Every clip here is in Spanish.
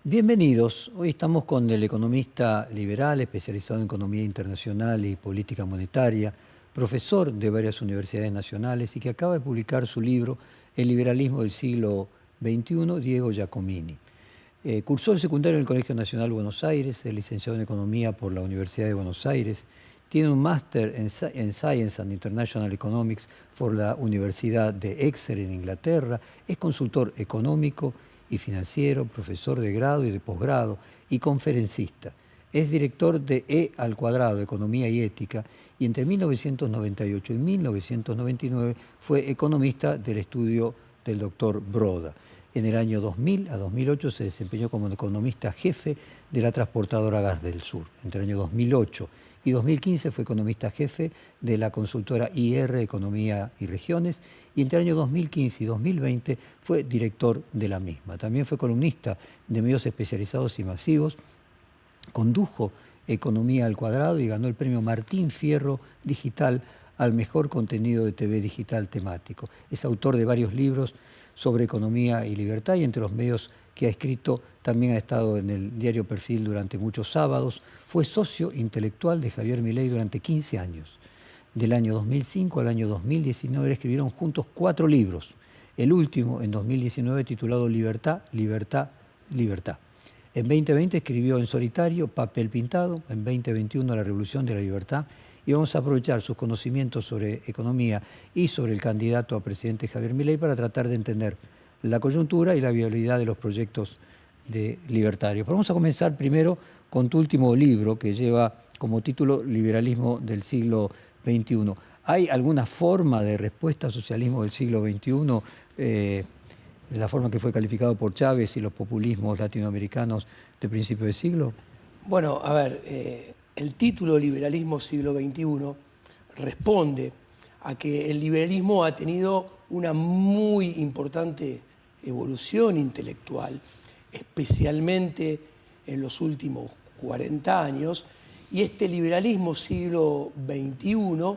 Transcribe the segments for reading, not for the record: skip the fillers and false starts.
Bienvenidos. Hoy estamos con el economista liberal, especializado en economía internacional y política monetaria, profesor de varias universidades nacionales y que acaba de publicar su libro El liberalismo del siglo XXI, Diego Giacomini. Cursó el secundario en el Colegio Nacional Buenos Aires, es licenciado en Economía por la Universidad de Buenos Aires, tiene un máster en Science and International Economics por la Universidad de Exeter en Inglaterra, es consultor económico y financiero, profesor de grado y de posgrado y conferencista. Es director de E², Economía y Ética, y entre 1998 y 1999 fue economista del estudio del doctor Broda. En el año 2000 a 2008 se desempeñó como economista jefe de la transportadora Gas del Sur. Entre el año 2008 y 2015 fue economista jefe de la consultora IR Economía y Regiones, y entre el año 2015 y 2020 fue director de la misma. También fue columnista de medios especializados y masivos, condujo Economía al Cuadrado y ganó el premio Martín Fierro Digital al mejor contenido de TV digital temático. Es autor de varios libros sobre economía y libertad, y entre los medios que ha escrito también ha estado en el diario Perfil durante muchos sábados. Fue socio intelectual de Javier Milei durante 15 años. Del año 2005 al año 2019 escribieron juntos 4 libros. El último, en 2019, titulado Libertad, Libertad, Libertad. En 2020 escribió en solitario Papel Pintado, en 2021 La Revolución de la Libertad, y vamos a aprovechar sus conocimientos sobre economía y sobre el candidato a presidente Javier Milei para tratar de entender la coyuntura y la viabilidad de los proyectos de libertarios. Pero vamos a comenzar primero con tu último libro, que lleva como título Liberalismo del siglo XXI. ¿Hay alguna forma de respuesta al socialismo del siglo XXI, de la forma que fue calificado por Chávez y los populismos latinoamericanos de principio de siglo? Bueno, a ver, el título Liberalismo siglo XXI responde a que el liberalismo ha tenido una muy importante evolución intelectual, especialmente en los últimos 40 años, y este liberalismo siglo XXI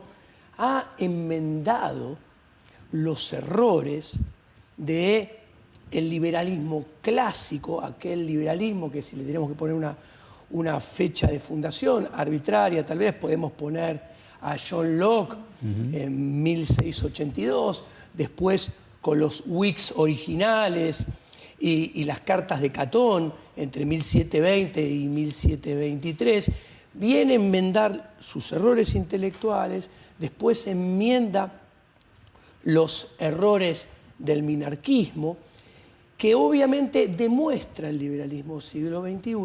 ha enmendado los errores del liberalismo clásico, aquel liberalismo que, si le tenemos que poner una fecha de fundación arbitraria, tal vez podemos poner a John Locke en 1682, después con los Whigs originales y las cartas de Catón entre 1720 y 1723, viene a enmendar sus errores intelectuales, después enmienda los errores del minarquismo, que obviamente demuestra el liberalismo siglo XXI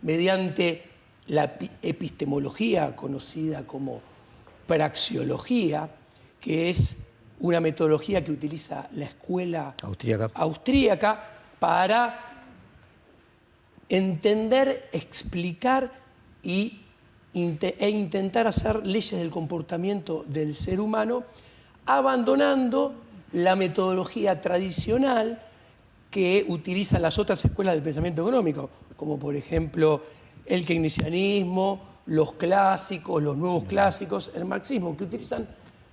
mediante la epistemología conocida como praxeología, que es una metodología que utiliza la escuela austríaca para entender, explicar e intentar hacer leyes del comportamiento del ser humano, abandonando la metodología tradicional que utilizan las otras escuelas del pensamiento económico, como por ejemplo el keynesianismo, los clásicos, los nuevos clásicos, el marxismo, que utilizan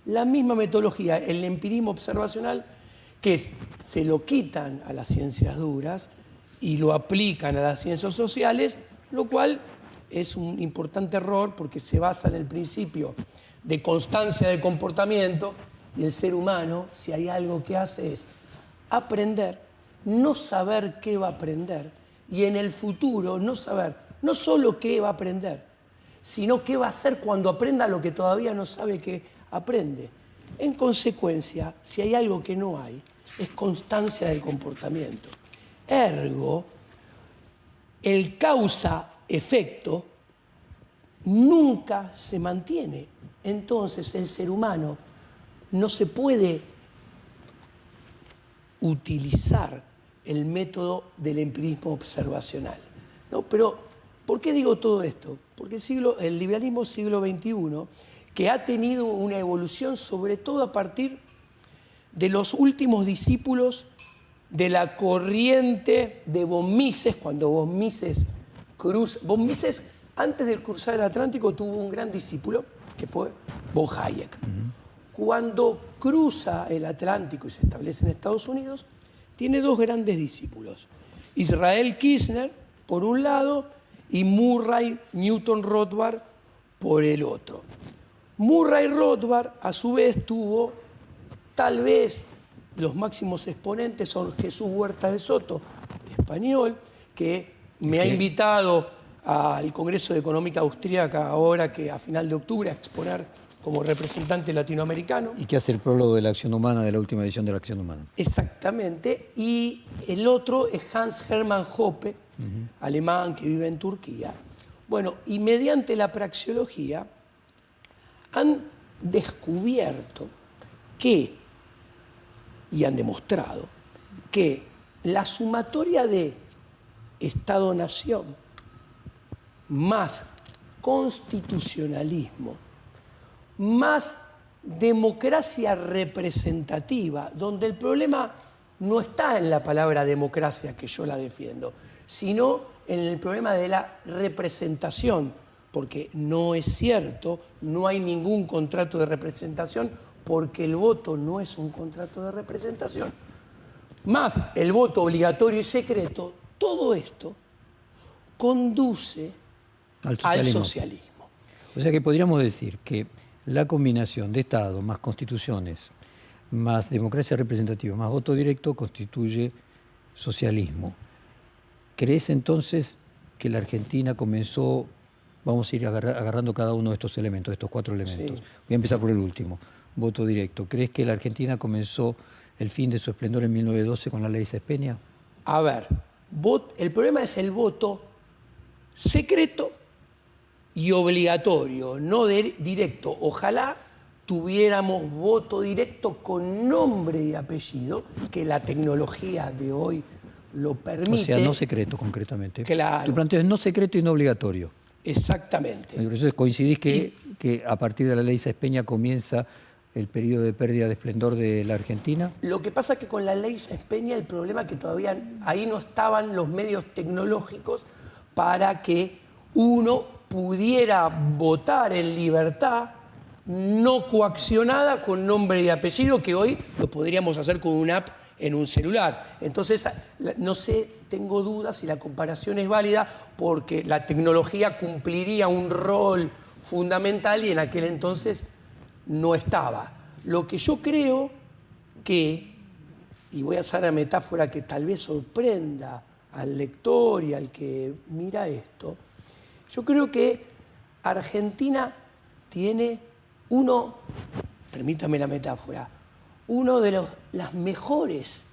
la misma metodología, el empirismo observacional, que se lo quitan a las ciencias duras y lo aplican a las ciencias sociales, lo cual es un importante error porque se basa en el principio de constancia de comportamiento, y el ser humano, si hay algo que hace, es aprender, no saber qué va a aprender, y en el futuro no saber no solo qué va a aprender, sino qué va a hacer cuando aprenda lo que todavía no sabe que aprende. En consecuencia, si hay algo que no hay, es constancia del comportamiento. Ergo, el causa-efecto nunca se mantiene. Entonces, el ser humano no se puede utilizar el método del empirismo observacional, ¿no? Pero, ¿por qué digo todo esto? Porque el liberalismo siglo XXI, que ha tenido una evolución sobre todo a partir de los últimos discípulos de la corriente de von Mises, cuando von Mises antes de cruzar el Atlántico tuvo un gran discípulo, que fue von Hayek. Cuando cruza el Atlántico y se establece en Estados Unidos, tiene dos grandes discípulos. Israel Kirzner, por un lado y Murray Newton Rothbard por el otro. Murray Rothbard, a su vez, tuvo, tal vez, los máximos exponentes son Jesús Huerta de Soto, español, que me ha invitado al Congreso de Económica Austríaca ahora que a final de octubre a exponer como representante latinoamericano. Y que hace el prólogo de la Acción Humana, de la última edición de la Acción Humana. Exactamente. Y el otro es Hans Hermann Hoppe, alemán que vive en Turquía. Bueno, y mediante la praxeología han descubierto que, y han demostrado, que la sumatoria de Estado-nación más constitucionalismo, más democracia representativa, donde el problema no está en la palabra democracia, que yo la defiendo, sino en el problema de la representación, porque no es cierto, no hay ningún contrato de representación, porque el voto no es un contrato de representación. Más el voto obligatorio y secreto, todo esto conduce al socialismo. O sea que podríamos decir que la combinación de Estado más constituciones, más democracia representativa, más voto directo constituye socialismo. ¿Crees entonces que la Argentina comenzó, vamos a ir agarrando cada uno de estos elementos, de estos 4 elementos? Sí. Voy a empezar por el último, voto directo. ¿Crees que la Argentina comenzó el fin de su esplendor en 1912 con la ley Sáenz-Peña? A ver, el problema es el voto secreto y obligatorio, no directo. Ojalá tuviéramos voto directo con nombre y apellido, que la tecnología de hoy lo permite. O sea, no secreto concretamente. Claro. Tu planteo es no secreto y no obligatorio. Exactamente. Entonces coincidís que a partir de la ley Sáenz-Peña comienza el periodo de pérdida de esplendor de la Argentina. Lo que pasa es que con la ley Sáenz-Peña el problema es que todavía ahí no estaban los medios tecnológicos para que uno pudiera votar en libertad, no coaccionada, con nombre y apellido, que hoy lo podríamos hacer con una app en un celular. Entonces, no sé, tengo dudas si la comparación es válida, porque la tecnología cumpliría un rol fundamental y en aquel entonces no estaba. Lo que yo creo que, y voy a usar una metáfora que tal vez sorprenda al lector y al que mira esto, yo creo que Argentina tiene permítame la metáfora, uno de los mejores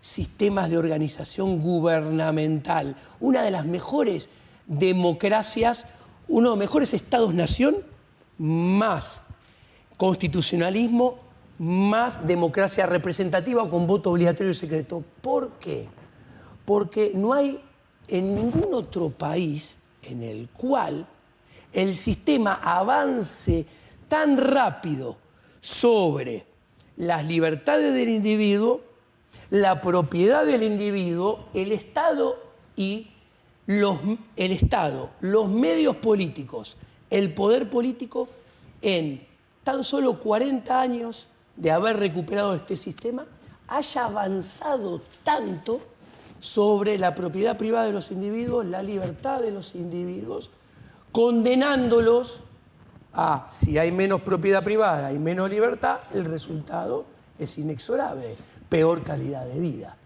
sistemas de organización gubernamental, una de las mejores democracias, uno de los mejores estados-nación, más constitucionalismo, más democracia representativa con voto obligatorio y secreto. ¿Por qué? Porque no hay en ningún otro país en el cual el sistema avance tan rápido sobre las libertades del individuo, la propiedad del individuo, el Estado, los medios políticos, el poder político, en tan solo 40 años de haber recuperado este sistema, haya avanzado tanto sobre la propiedad privada de los individuos, la libertad de los individuos, condenándolos a, si hay menos propiedad privada y menos libertad, el resultado es inexorable, peor calidad de vida.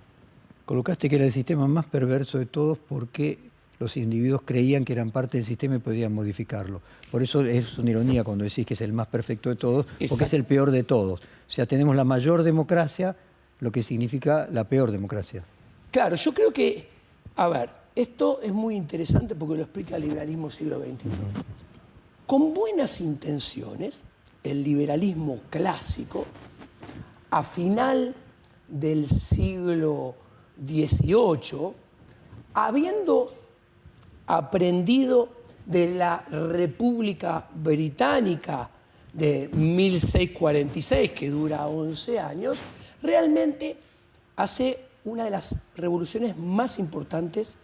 Colocaste que era el sistema más perverso de todos porque los individuos creían que eran parte del sistema y podían modificarlo. Por eso es una ironía cuando decís que es el más perfecto de todos, porque es el peor de todos. O sea, tenemos la mayor democracia, lo que significa la peor democracia. Claro, yo creo que, a ver, esto es muy interesante porque lo explica el liberalismo siglo XXI. Con buenas intenciones, el liberalismo clásico, a final del siglo XVIII, habiendo aprendido de la República Británica de 1646, que dura 11 años, realmente hace una de las revoluciones más importantes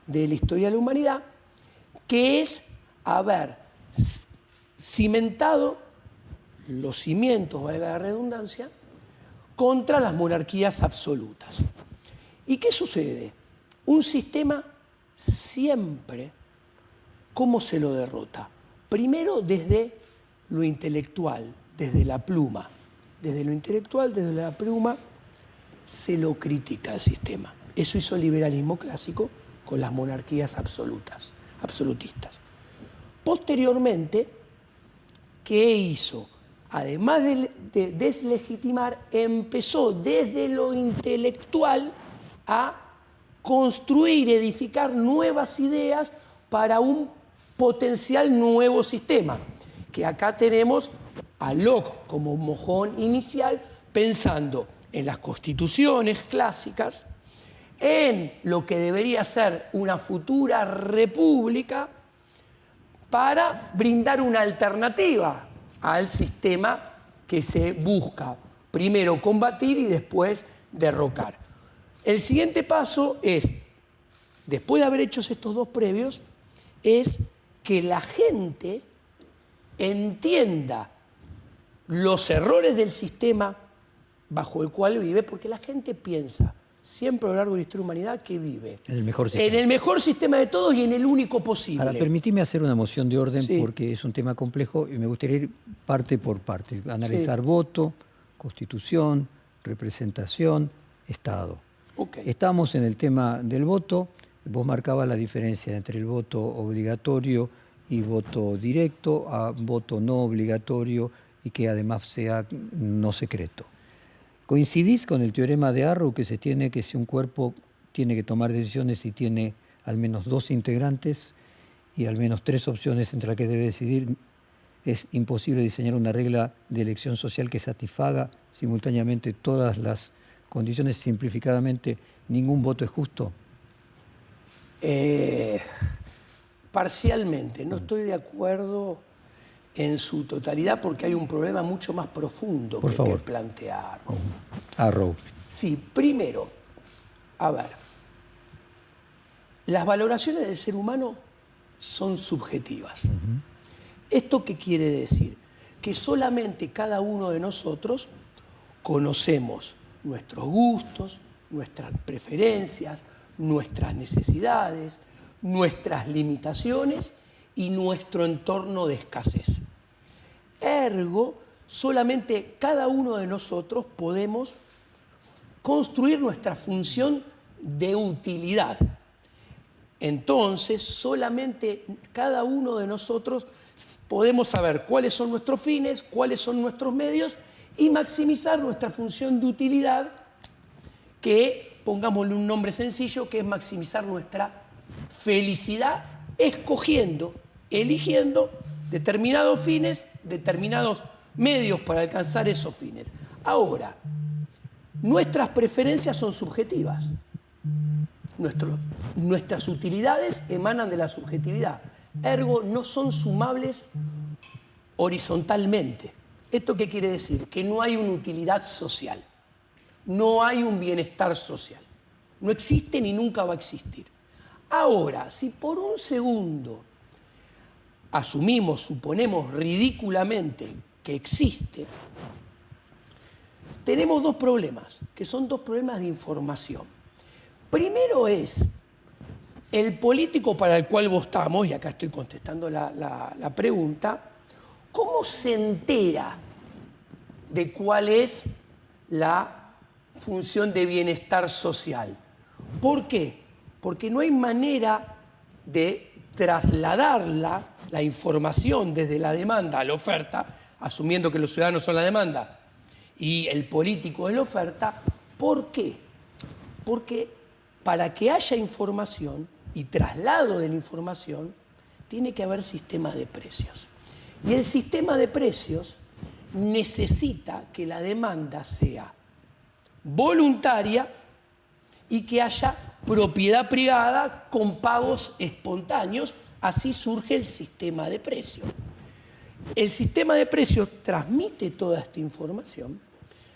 de la historia de la humanidad, que es haber cimentado los cimientos, valga la redundancia, contra las monarquías absolutas. ¿Y qué sucede? Un sistema siempre, ¿cómo se lo derrota? Primero desde lo intelectual, desde la pluma. Desde lo intelectual, desde la pluma, se lo critica al sistema. Eso hizo el liberalismo clásico con las monarquías absolutistas. Posteriormente, ¿qué hizo? Además de deslegitimar, empezó desde lo intelectual a construir, edificar nuevas ideas para un potencial nuevo sistema. Que acá tenemos a Locke como mojón inicial, pensando en las constituciones clásicas, en lo que debería ser una futura república, para brindar una alternativa al sistema que se busca primero combatir y después derrocar. El siguiente paso es, después de haber hecho estos dos previos, es que la gente entienda los errores del sistema bajo el cual vive, porque la gente piensa siempre a lo largo de la historia de la humanidad que vive En el mejor sistema. en el mejor sistema de todos y en el único posible. Ahora, permitime hacer una moción de orden Sí. porque es un tema complejo y me gustaría ir parte por parte, analizar voto, constitución, representación, Estado. Okay. Estamos en el tema del voto. Vos marcabas la diferencia entre el voto obligatorio y voto directo a voto no obligatorio y que además sea no secreto. ¿Coincidís con el teorema de Arrow que se tiene que si un cuerpo tiene que tomar decisiones y tiene al menos 2 integrantes y al menos 3 opciones entre las que debe decidir, es imposible diseñar una regla de elección social que satisfaga simultáneamente todas las condiciones? Simplificadamente, ¿ningún voto es justo? Parcialmente, no estoy de acuerdo en su totalidad porque hay un problema mucho más profundo Por favor. que plantear. Arrow. Sí, primero, a ver, las valoraciones del ser humano son subjetivas. ¿Esto qué quiere decir? Que solamente cada uno de nosotros conocemos nuestros gustos, nuestras preferencias, nuestras necesidades, nuestras limitaciones y nuestro entorno de escasez. Ergo, solamente cada uno de nosotros podemos construir nuestra función de utilidad. Entonces, solamente cada uno de nosotros podemos saber cuáles son nuestros fines, cuáles son nuestros medios y maximizar nuestra función de utilidad, que, pongámosle un nombre sencillo, que es maximizar nuestra felicidad escogiendo, eligiendo determinados fines, determinados medios para alcanzar esos fines. Ahora, nuestras preferencias son subjetivas. Nuestras utilidades emanan de la subjetividad. Ergo, no son sumables horizontalmente. ¿Esto qué quiere decir? Que no hay una utilidad social. No hay un bienestar social. No existe ni nunca va a existir. Ahora, si por un segundo asumimos, suponemos ridículamente que existe, tenemos dos problemas, que son dos problemas de información. Primero es el político para el cual votamos, y acá estoy contestando la pregunta, ¿cómo se entera de cuál es la función de bienestar social? ¿Por qué? Porque no hay manera de trasladar la información desde la demanda a la oferta, asumiendo que los ciudadanos son la demanda y el político es la oferta. ¿Por qué? Porque para que haya información y traslado de la información, tiene que haber sistema de precios. Y el sistema de precios necesita que la demanda sea voluntaria y que haya propiedad privada con pagos espontáneos. Así surge el sistema de precios. El sistema de precios transmite toda esta información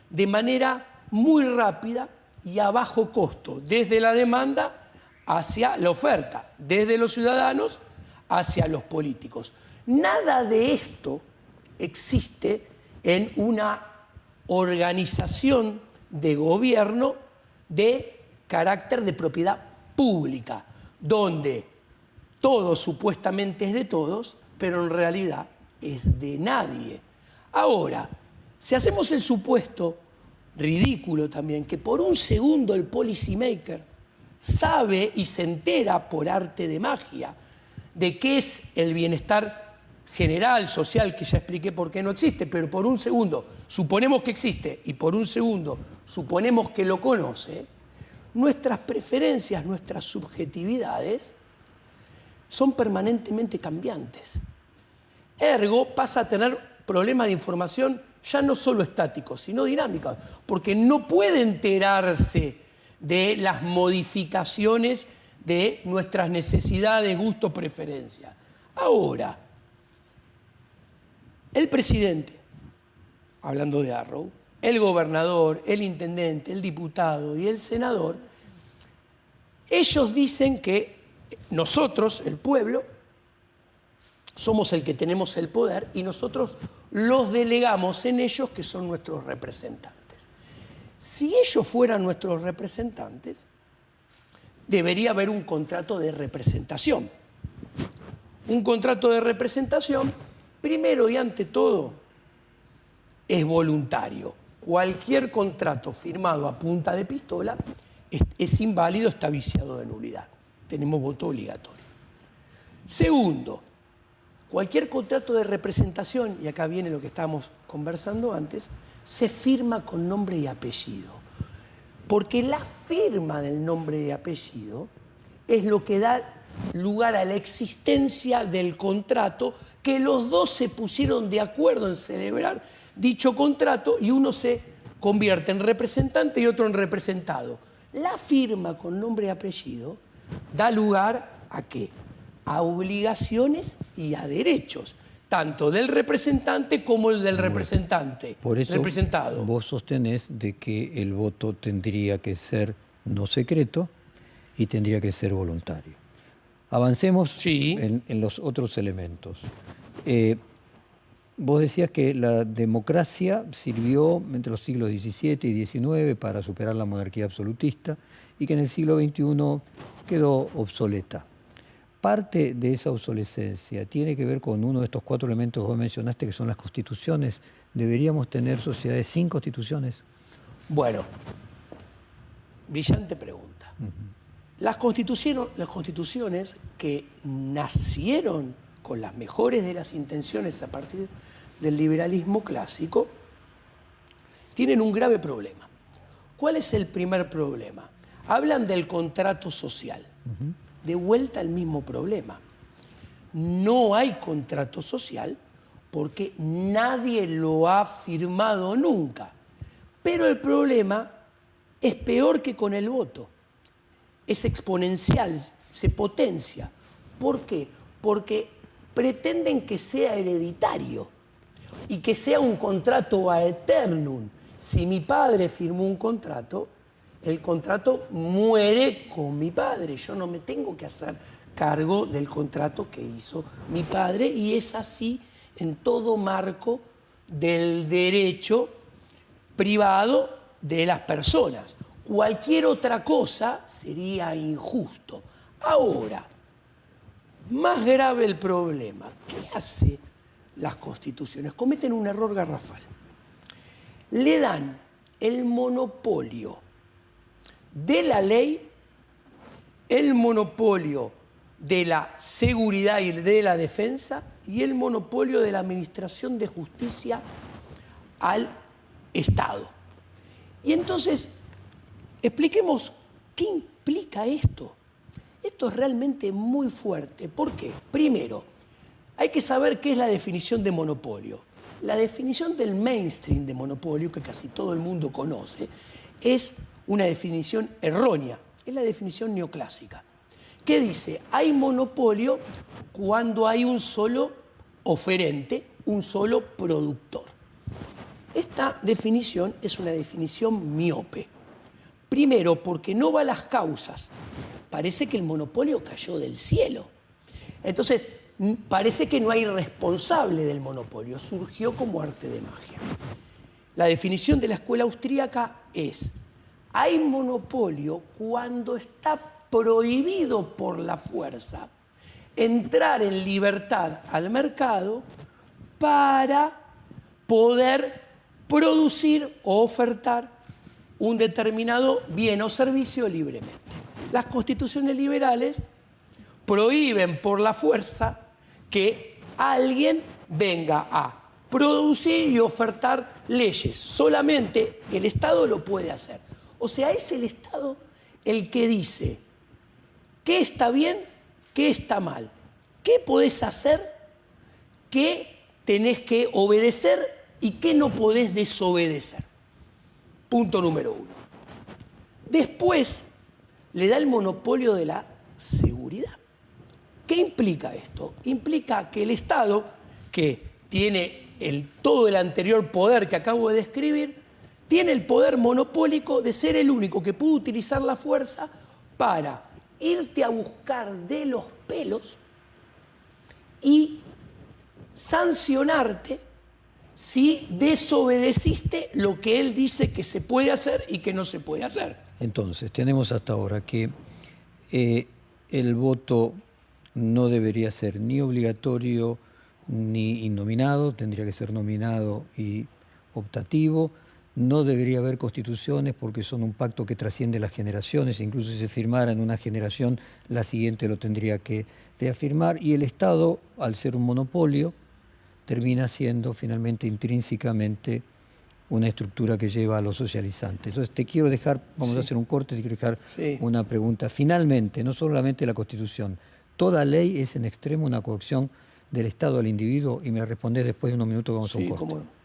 de manera muy rápida y a bajo costo, desde la demanda hacia la oferta, desde los ciudadanos hacia los políticos. Nada de esto existe en una organización de gobierno de carácter de propiedad pública, donde todo supuestamente es de todos, pero en realidad es de nadie. Ahora, si hacemos el supuesto ridículo también, que por un segundo el policymaker sabe y se entera por arte de magia de qué es el bienestar general, social, que ya expliqué por qué no existe, pero por un segundo suponemos que existe y por un segundo suponemos que lo conoce, nuestras preferencias, nuestras subjetividades son permanentemente cambiantes. Ergo pasa a tener problemas de información ya no solo estáticos, sino dinámicos, porque no puede enterarse de las modificaciones de nuestras necesidades, gustos, preferencias. Ahora, el presidente, hablando de Arrow, el gobernador, el intendente, el diputado y el senador, ellos dicen que nosotros, el pueblo, somos el que tenemos el poder y nosotros los delegamos en ellos, que son nuestros representantes. Si ellos fueran nuestros representantes, debería haber un contrato de representación. Un contrato de representación, primero y ante todo, es voluntario. Cualquier contrato firmado a punta de pistola es inválido, está viciado de nulidad. Tenemos voto obligatorio. Segundo, cualquier contrato de representación, y acá viene lo que estábamos conversando antes, se firma con nombre y apellido. Porque la firma del nombre y apellido es lo que da lugar a la existencia del contrato, que los dos se pusieron de acuerdo en celebrar dicho contrato y uno se convierte en representante y otro en representado. La firma con nombre y apellido da lugar ¿a qué? A obligaciones y a derechos, tanto del representante como el del representante. Por eso representado. Vos sostenés de que el voto tendría que ser no secreto y tendría que ser voluntario. Avancemos Sí. en los otros elementos. Vos decías que la democracia sirvió entre los siglos XVII y XIX para superar la monarquía absolutista y que en el siglo XXI quedó obsoleta. Parte de esa obsolescencia tiene que ver con uno de estos cuatro elementos que vos mencionaste, que son las constituciones. ¿Deberíamos tener sociedades sin constituciones? Bueno, brillante pregunta. Las constituciones que nacieron con las mejores de las intenciones a partir del liberalismo clásico tienen un grave problema. ¿Cuál es el primer problema? Hablan del contrato social. De vuelta al mismo problema. No hay contrato social porque nadie lo ha firmado nunca. Pero el problema es peor que con el voto. Es exponencial, se potencia. ¿Por qué? Porque pretenden que sea hereditario y que sea un contrato a eternum. Si mi padre firmó un contrato, el contrato muere con mi padre. Yo no me tengo que hacer cargo del contrato que hizo mi padre y es así en todo marco del derecho privado de las personas. Cualquier otra cosa sería injusto. Ahora, más grave el problema. ¿Qué hacen las constituciones? Cometen un error garrafal. Le dan el monopolio de la ley, el monopolio de la seguridad y de la defensa y el monopolio de la administración de justicia al Estado. Y entonces, expliquemos qué implica esto. Esto es realmente muy fuerte. ¿Por qué? Primero, hay que saber qué es la definición de monopolio. La definición del mainstream de monopolio, que casi todo el mundo conoce, es una definición errónea, es la definición neoclásica, que dice, hay monopolio cuando hay un solo oferente, un solo productor. Esta definición es una definición miope. Primero, porque no va a las causas. Parece que el monopolio cayó del cielo. Entonces, parece que no hay responsable del monopolio, surgió como arte de magia. La definición de la escuela austríaca es: hay monopolio cuando está prohibido por la fuerza entrar en libertad al mercado para poder producir o ofertar un determinado bien o servicio libremente. Las constituciones liberales prohíben por la fuerza que alguien venga a producir y ofertar leyes. Solamente el Estado lo puede hacer. O sea, es el Estado el que dice qué está bien, qué está mal, qué podés hacer, qué tenés que obedecer y qué no podés desobedecer. Punto número 1. Después le da el monopolio de la seguridad. ¿Qué implica esto? Implica que el Estado, que tiene todo el anterior poder que acabo de describir, tiene el poder monopólico de ser el único que puede utilizar la fuerza para irte a buscar de los pelos y sancionarte si desobedeciste lo que él dice que se puede hacer y que no se puede hacer. Entonces, tenemos hasta ahora que el voto no debería ser ni obligatorio ni innominado, tendría que ser nominado y optativo. No debería haber constituciones porque son un pacto que trasciende las generaciones, incluso si se firmara en una generación, la siguiente lo tendría que reafirmar. Y el Estado, al ser un monopolio, termina siendo finalmente intrínsecamente una estructura que lleva a lo socializante. Entonces te quiero dejar, vamos a hacer un corte, te quiero dejar una pregunta. Finalmente, no solamente la Constitución, toda ley es en extremo una coacción del Estado al individuo, y me respondés después de unos minutos que vamos a un corte. Cómo no.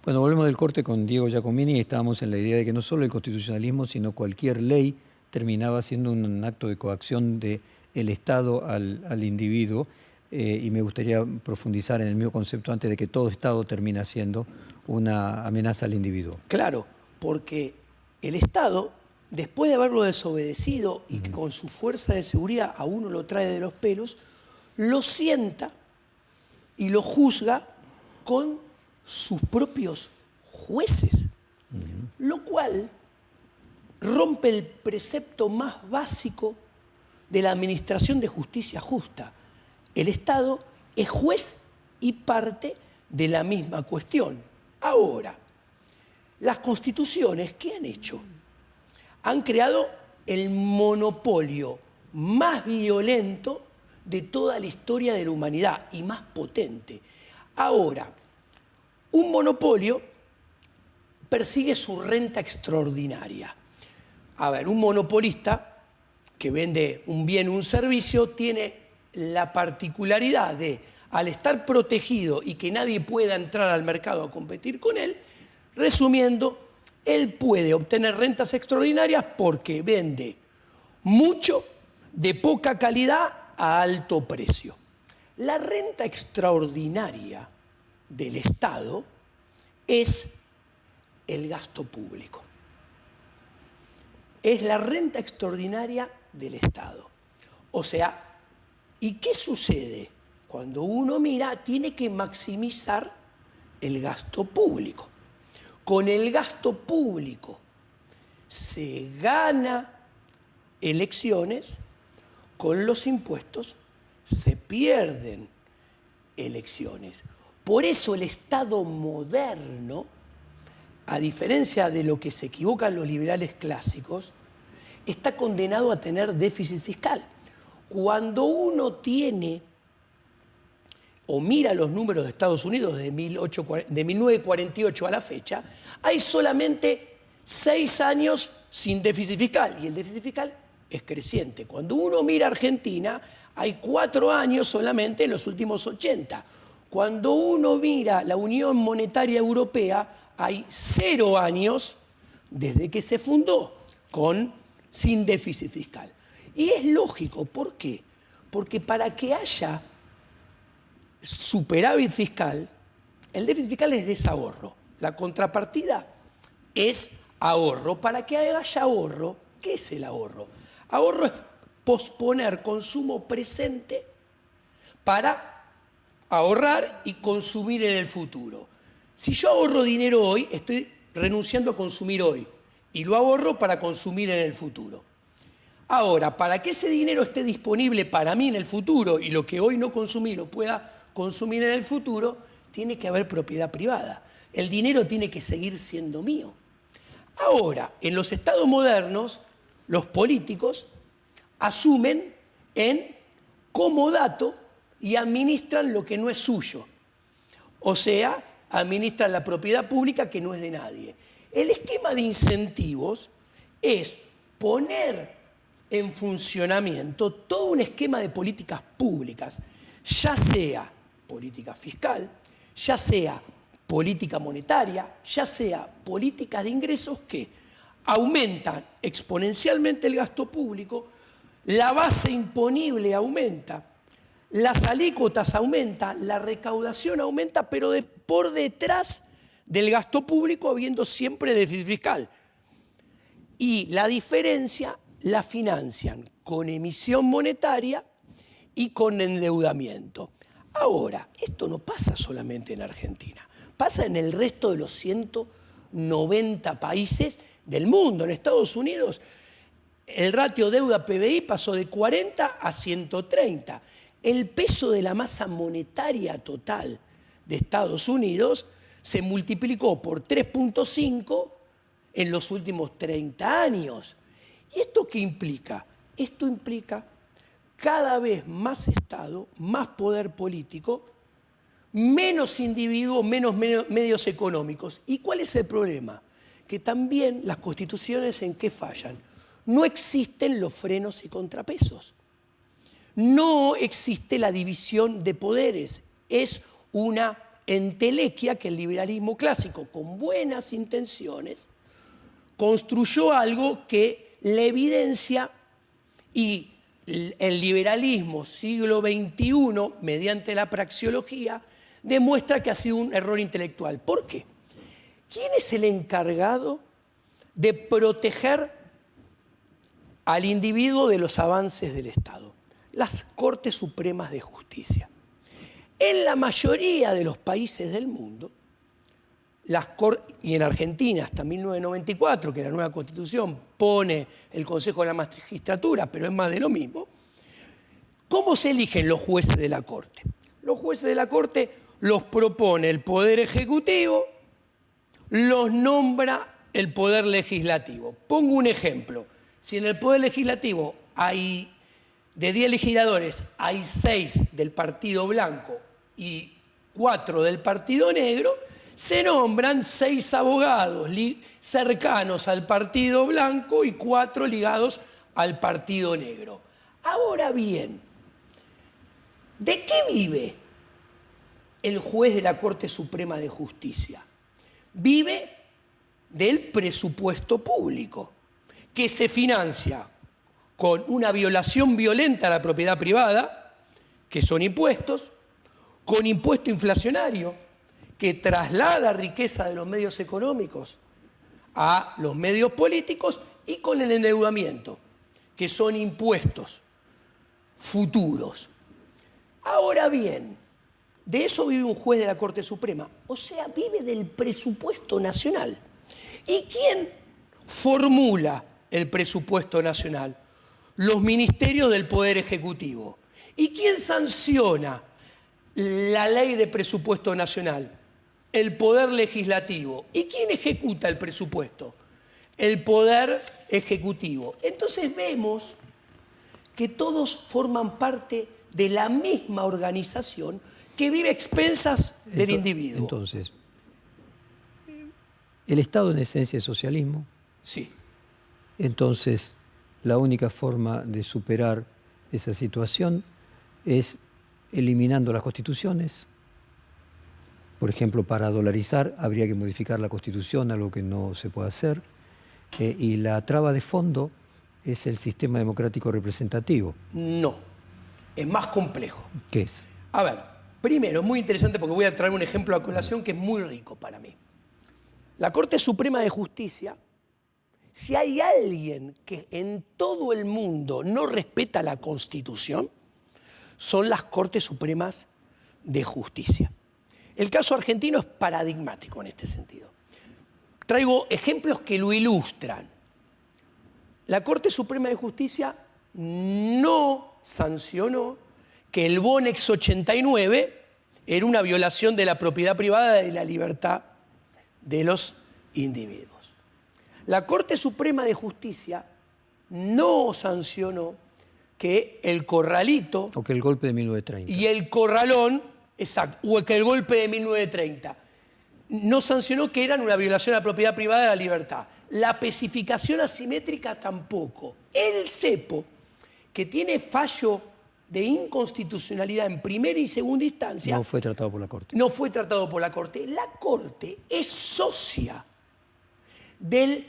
Bueno, volvemos del corte con Diego Giacomini y estábamos en la idea de que no solo el constitucionalismo, sino cualquier ley terminaba siendo un acto de coacción del Estado al individuo, y me gustaría profundizar en el mismo concepto antes de que todo Estado termina siendo una amenaza al individuo. Claro, porque el Estado, después de haberlo desobedecido y que con su fuerza de seguridad a uno lo trae de los pelos, lo sienta y lo juzga con sus propios jueces, lo cual rompe el precepto más básico de la administración de justicia justa. El Estado es juez y parte de la misma cuestión. Ahora, las constituciones, ¿qué han hecho? Han creado el monopolio más violento de toda la historia de la humanidad y más potente. Ahora, un monopolio persigue su renta extraordinaria. A ver, un monopolista que vende un bien o un servicio tiene la particularidad de, al estar protegido y que nadie pueda entrar al mercado a competir con él, resumiendo, él puede obtener rentas extraordinarias porque vende mucho de poca calidad a alto precio. La renta extraordinaria del Estado es el gasto público. Es la renta extraordinaria del Estado. O sea, ¿y qué sucede? Cuando uno mira, tiene que maximizar el gasto público. Con el gasto público se gana elecciones, con los impuestos se pierden elecciones. Por eso el Estado moderno, a diferencia de lo que se equivocan los liberales clásicos, está condenado a tener déficit fiscal. Cuando uno tiene o mira los números de Estados Unidos de 1948 a la fecha, hay solamente 6 años sin déficit fiscal. Y el déficit fiscal es creciente. Cuando uno mira Argentina, hay 4 años solamente en los últimos 80. Cuando uno mira la Unión Monetaria Europea, hay 0 años desde que se fundó sin déficit fiscal. Y es lógico, ¿por qué? Porque para que haya superávit fiscal, el déficit fiscal es desahorro. La contrapartida es ahorro. Para que haya ahorro, ¿qué es el ahorro? Ahorro es posponer consumo presente para ahorrar y consumir en el futuro. Si yo ahorro dinero hoy, estoy renunciando a consumir hoy y lo ahorro para consumir en el futuro. Ahora, para que ese dinero esté disponible para mí en el futuro y lo que hoy no consumí lo pueda consumir en el futuro, tiene que haber propiedad privada. El dinero tiene que seguir siendo mío. Ahora, en los estados modernos, los políticos asumen en comodato y administran lo que no es suyo. O sea, administran la propiedad pública que no es de nadie. El esquema de incentivos es poner en funcionamiento todo un esquema de políticas públicas, ya sea política fiscal, ya sea política monetaria, ya sea políticas de ingresos que aumentan exponencialmente el gasto público, la base imponible aumenta, las alícuotas aumentan, la recaudación aumenta, pero por detrás del gasto público habiendo siempre déficit fiscal. Y la diferencia la financian con emisión monetaria y con endeudamiento. Ahora, esto no pasa solamente en Argentina, pasa en el resto de los 190 países del mundo. En Estados Unidos, el ratio deuda-PBI pasó de 40 a 130. El peso de la masa monetaria total de Estados Unidos se multiplicó por 3.5 en los últimos 30 años. ¿Y esto qué implica? Esto implica cada vez más Estado, más poder político, menos individuos, menos medios económicos. ¿Y cuál es el problema? Que también las constituciones ¿en qué fallan? No existen los frenos y contrapesos. No existe la división de poderes. Es una entelequia que el liberalismo clásico, con buenas intenciones, construyó algo que la evidencia y el liberalismo siglo XXI, mediante la praxeología, demuestra que ha sido un error intelectual. ¿Por qué? ¿Quién es el encargado de proteger al individuo de los avances del Estado? Las Cortes Supremas de Justicia. En la mayoría de los países del mundo, y en Argentina hasta 1994, que la nueva Constitución pone el Consejo de la Magistratura, pero es más de lo mismo, ¿cómo se eligen los jueces de la Corte? Los jueces de la Corte los propone el Poder Ejecutivo, los nombra el Poder Legislativo. Pongo un ejemplo. Si en el Poder Legislativo hay, de 10 legisladores, hay 6 del Partido Blanco y 4 del Partido Negro, se nombran 6 abogados cercanos al Partido Blanco y 4 ligados al Partido Negro. Ahora bien, ¿de qué vive el juez de la Corte Suprema de Justicia? Vive del presupuesto público, que se financia con una violación violenta a la propiedad privada, que son impuestos, con impuesto inflacionario, que traslada riqueza de los medios económicos a los medios políticos, y con el endeudamiento, que son impuestos futuros. Ahora bien, de eso vive un juez de la Corte Suprema, o sea, vive del presupuesto nacional. ¿Y quién formula el presupuesto nacional? Los ministerios del Poder Ejecutivo. ¿Y quién sanciona la ley de presupuesto nacional? El Poder Legislativo. ¿Y quién ejecuta el presupuesto? El Poder Ejecutivo. Entonces vemos que todos forman parte de la misma organización que vive a expensas del individuo. Entonces, ¿el Estado en esencia es socialismo? Sí. Entonces, la única forma de superar esa situación es eliminando las constituciones. Por ejemplo, para dolarizar habría que modificar la Constitución, algo que no se puede hacer. Y la traba de fondo es el sistema democrático representativo. No, es más complejo. ¿Qué es? A ver, primero, es muy interesante porque voy a traer un ejemplo a colación que es muy rico para mí. La Corte Suprema de Justicia, si hay alguien que en todo el mundo no respeta la Constitución, son las Cortes Supremas de Justicia. El caso argentino es paradigmático en este sentido. Traigo ejemplos que lo ilustran. La Corte Suprema de Justicia no sancionó que el Bonex 89 era una violación de la propiedad privada y de la libertad de los individuos. La Corte Suprema de Justicia no sancionó que el corralito... O que el golpe de 1930. Y el corralón, exacto, o que el golpe de 1930, no sancionó que eran una violación de la propiedad privada y de la libertad. La especificación asimétrica tampoco. El cepo, que tiene fallo de inconstitucionalidad en primera y segunda instancia... No fue tratado por la Corte. No fue tratado por la Corte. La Corte es socia del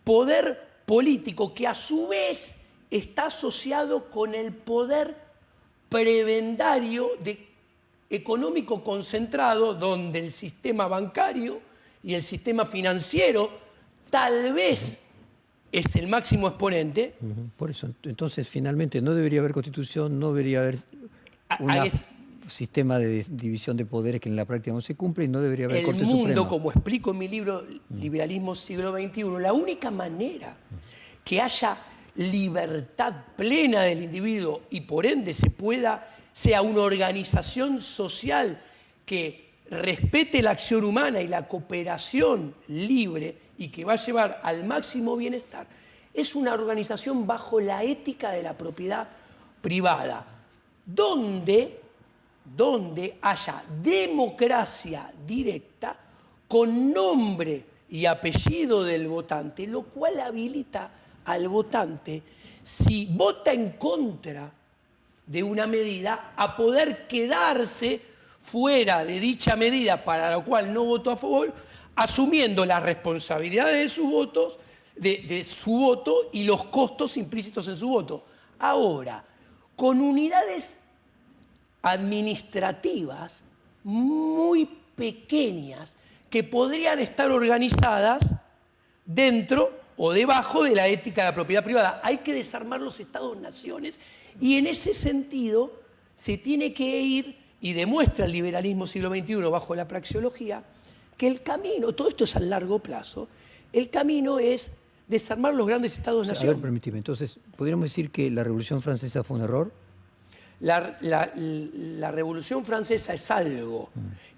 poder político que a su vez está asociado con el poder prebendario económico concentrado, donde el sistema bancario y el sistema financiero tal vez es el máximo exponente. Por eso, entonces finalmente no debería haber constitución, no debería haber un sistema de división de poderes que en la práctica no se cumple y no debería haber Corte Suprema. El mundo, como explico en mi libro Liberalismo siglo XXI, la única manera que haya libertad plena del individuo y por ende sea una organización social que respete la acción humana y la cooperación libre y que va a llevar al máximo bienestar, es una organización bajo la ética de la propiedad privada, donde haya democracia directa con nombre y apellido del votante, lo cual habilita al votante, si vota en contra de una medida, a poder quedarse fuera de dicha medida para la cual no votó a favor, asumiendo las responsabilidades de sus votos, de su voto y los costos implícitos en su voto. Ahora, con unidades administrativas muy pequeñas que podrían estar organizadas dentro o debajo de la ética de la propiedad privada. Hay que desarmar los estados-naciones y en ese sentido se tiene que ir, y demuestra el liberalismo siglo XXI bajo la praxeología, que el camino, todo esto es a largo plazo, el camino es desarmar los grandes estados-nación. A ver, permíteme, entonces, ¿podríamos decir que la Revolución Francesa fue un error? La Revolución Francesa es algo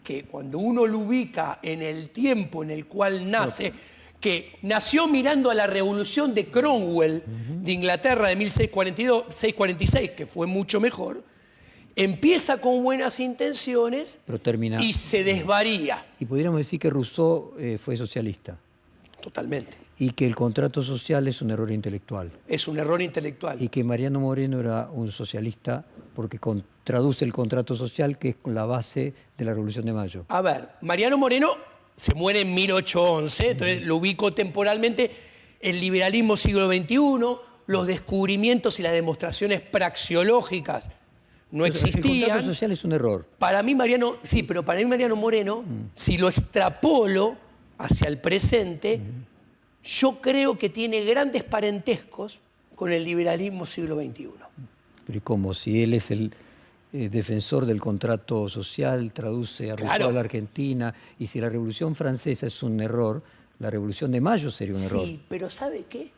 que cuando uno lo ubica en el tiempo en el cual nace, que nació mirando a la Revolución de Cromwell de Inglaterra de 1646, que fue mucho mejor, empieza con buenas intenciones pero termina, y se desvaría. Y podríamos decir que Rousseau fue socialista. Totalmente. Y que el contrato social es un error intelectual. Es un error intelectual. Y que Mariano Moreno era un socialista porque traduce el contrato social, que es la base de la Revolución de Mayo. A ver, Mariano Moreno se muere en 1811, entonces lo ubico temporalmente. El liberalismo siglo XXI, los descubrimientos y las demostraciones praxeológicas no existían. El contrato social es un error. Para mí Mariano Moreno, si lo extrapolo hacia el presente, yo creo que tiene grandes parentescos con el liberalismo siglo XXI. Pero ¿cómo? Si él es el defensor del contrato social, traduce a Rousseau a la Argentina, y si la Revolución Francesa es un error, la Revolución de Mayo sería un error. Sí, pero ¿sabe qué?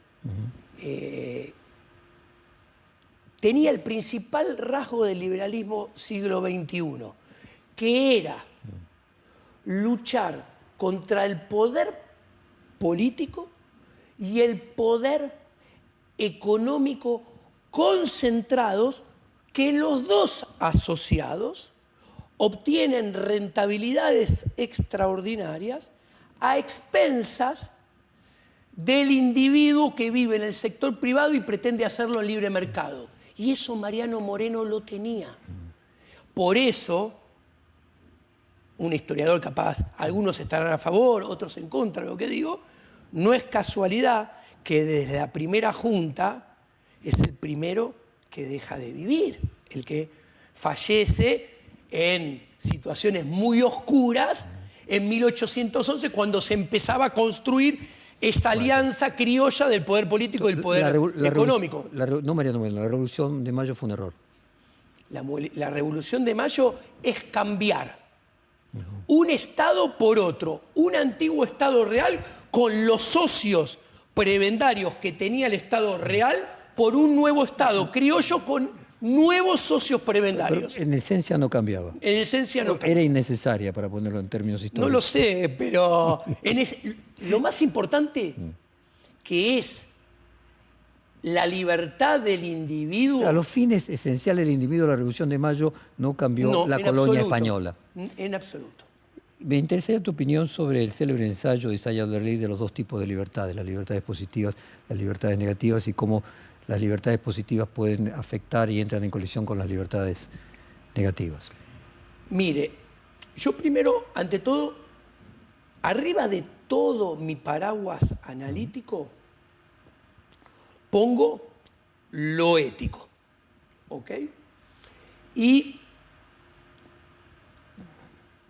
Tenía el principal rasgo del liberalismo siglo XXI, que era luchar contra el poder político y el poder económico concentrados, que los dos asociados obtienen rentabilidades extraordinarias a expensas del individuo que vive en el sector privado y pretende hacerlo en libre mercado. Y eso Mariano Moreno lo tenía. Por eso, un historiador capaz, algunos estarán a favor, otros en contra de lo que digo, no es casualidad que desde la primera junta es el primero que deja de vivir, el que fallece en situaciones muy oscuras en 1811, cuando se empezaba a construir esa alianza criolla del poder político y del poder económico. No, Mariano Moreno, la Revolución de Mayo fue un error. La Revolución de Mayo es cambiar un Estado por otro, un antiguo Estado real con los socios prebendarios que tenía el Estado real por un nuevo Estado criollo con nuevos socios prebendarios. Pero en esencia no cambiaba. En esencia no cambiaba. Era innecesaria, para ponerlo en términos históricos. No lo sé, pero lo más importante que es la libertad del individuo. A los fines esenciales del individuo, la Revolución de Mayo no cambió la colonia española. En absoluto. Me interesaría tu opinión sobre el célebre ensayo de Isaiah Berlin de los dos tipos de libertades, las libertades positivas, las libertades negativas, y cómo las libertades positivas pueden afectar y entran en colisión con las libertades negativas. Mire, yo primero, ante todo, arriba de todo mi paraguas analítico, pongo lo ético, ¿ok? Y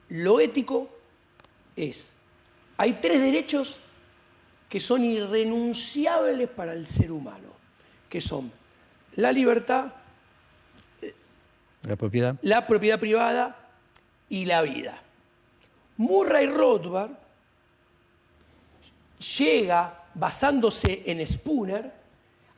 lo ético es, hay tres derechos que son irrenunciables para el ser humano, que son la libertad, la propiedad privada y la vida. Murray Rothbard llega, basándose en Spooner,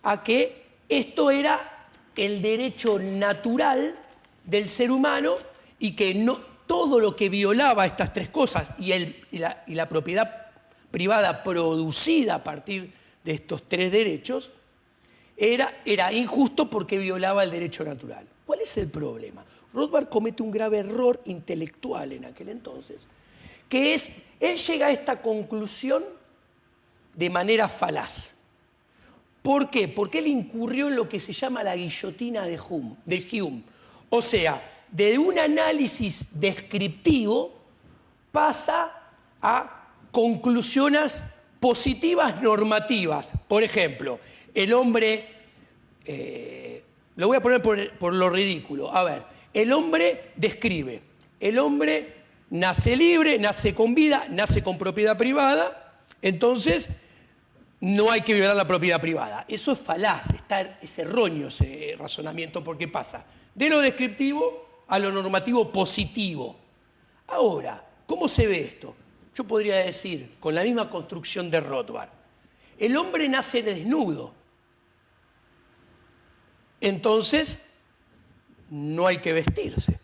a que esto era el derecho natural del ser humano y que no todo lo que violaba estas tres cosas y la propiedad privada producida a partir de estos tres derechos era injusto porque violaba el derecho natural. ¿Cuál es el problema? Rothbard comete un grave error intelectual en aquel entonces, que es, él llega a esta conclusión de manera falaz. ¿Por qué? Porque él incurrió en lo que se llama la guillotina de Hume. O sea, de un análisis descriptivo pasa a conclusiones positivas normativas. Por ejemplo, el hombre, lo voy a poner por lo ridículo, a ver, el hombre describe, el hombre nace libre, nace con vida, nace con propiedad privada, entonces no hay que violar la propiedad privada. Eso es falaz, es erróneo ese razonamiento, porque pasa de lo descriptivo a lo normativo positivo. Ahora, ¿cómo se ve esto? Yo podría decir, con la misma construcción de Rothbard, el hombre nace desnudo, entonces no hay que vestirse,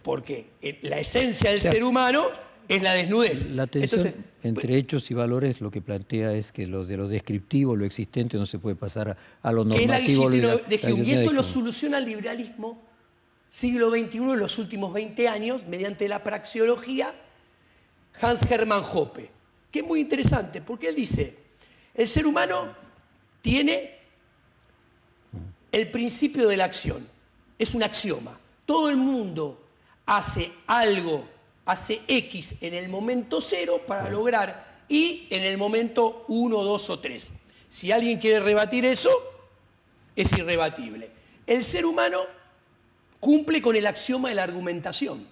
porque la esencia del ser humano es la desnudez. La tensión entre hechos y valores lo que plantea es que lo de lo descriptivo, lo existente, no se puede pasar a lo normativo. Que es la de Hume. Y esto lo soluciona el liberalismo siglo XXI en los últimos 20 años mediante la praxeología Hans Hermann Hoppe, que es muy interesante porque él dice, el ser humano tiene el principio de la acción, es un axioma. Todo el mundo hace algo, hace X en el momento 0 para lograr Y en el momento 1, 2 o 3. Si alguien quiere rebatir eso, es irrebatible. El ser humano cumple con el axioma de la argumentación.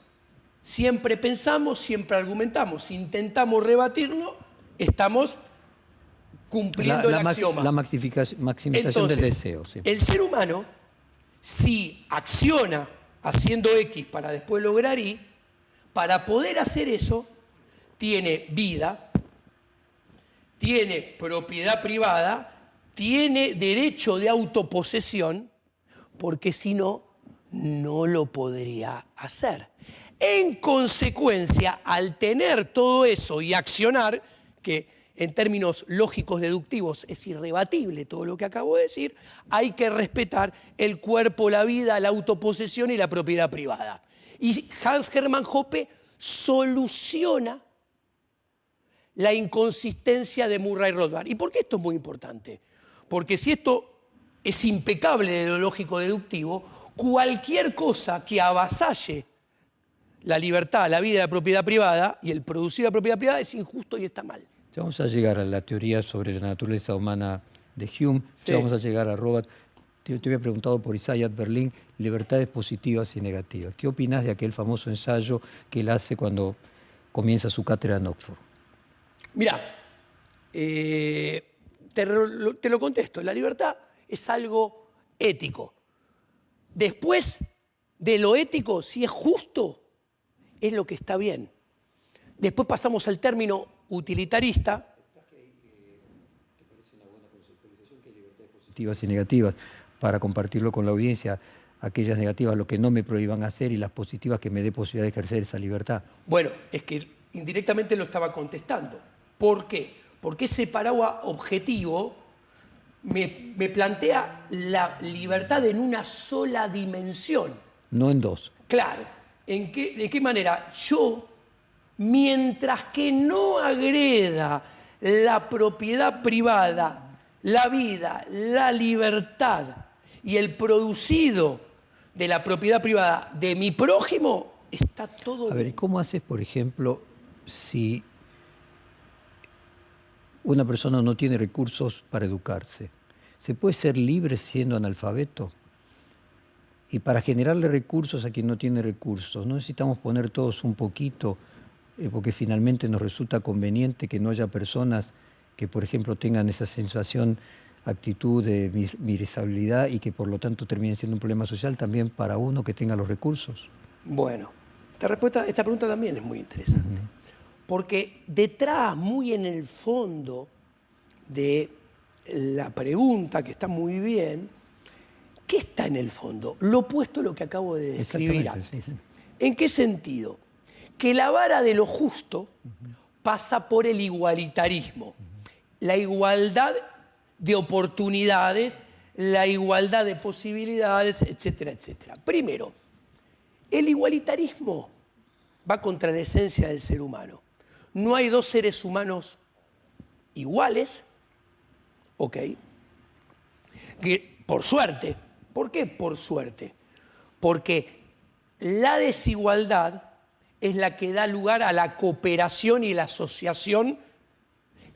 Siempre pensamos, siempre argumentamos. Si intentamos rebatirlo, estamos cumpliendo el axioma. La maximización Entonces, del deseo. Sí. El ser humano, si acciona haciendo X para después lograr Y, para poder hacer eso, tiene vida, tiene propiedad privada, tiene derecho de autoposesión, porque si no, no lo podría hacer. En consecuencia, al tener todo eso y accionar, que en términos lógicos deductivos es irrebatible todo lo que acabo de decir, hay que respetar el cuerpo, la vida, la autoposesión y la propiedad privada. Y Hans Hermann Hoppe soluciona la inconsistencia de Murray Rothbard. ¿Y por qué esto es muy importante? Porque si esto es impecable de lo lógico deductivo, cualquier cosa que avasalle la libertad, la vida y la propiedad privada y el producir la propiedad privada es injusto y está mal. Ya vamos a llegar a la teoría sobre la naturaleza humana de Hume, ya vamos a llegar a Rothbard. Te había preguntado por Isaiah Berlin, libertades positivas y negativas. ¿Qué opinas de aquel famoso ensayo que él hace cuando comienza su cátedra en Oxford? Mirá, te lo contesto, la libertad es algo ético. Después de lo ético, si es justo, es lo que está bien. Después pasamos al término utilitarista. Positivas y negativas, para compartirlo con la audiencia, aquellas negativas, lo que no me prohíban hacer, y las positivas que me dé posibilidad de ejercer esa libertad. Bueno, es que indirectamente lo estaba contestando. ¿Por qué? Porque ese paraguas objetivo me plantea la libertad en una sola dimensión. No en dos. Claro. ¿De qué manera? Yo, mientras que no agreda la propiedad privada, la vida, la libertad y el producido de la propiedad privada de mi prójimo, está todo bien. A ver, ¿y cómo haces, por ejemplo, si una persona no tiene recursos para educarse? ¿Se puede ser libre siendo analfabeto? Y para generarle recursos a quien no tiene recursos, ¿no necesitamos poner todos un poquito? Porque finalmente nos resulta conveniente que no haya personas que, por ejemplo, tengan esa sensación, actitud de miserabilidad y que por lo tanto terminen siendo un problema social también para uno que tenga los recursos. Bueno, esta pregunta también es muy interesante. Porque detrás, muy en el fondo de la pregunta, que está muy bien, ¿qué está en el fondo? Lo opuesto a lo que acabo de describir antes. ¿En qué sentido? Que la vara de lo justo pasa por el igualitarismo, la igualdad de oportunidades, la igualdad de posibilidades, etcétera, etcétera. Primero, el igualitarismo va contra la esencia del ser humano. No hay dos seres humanos iguales, ¿ok? Que, por suerte. ¿Por qué por suerte? Porque la desigualdad es la que da lugar a la cooperación y la asociación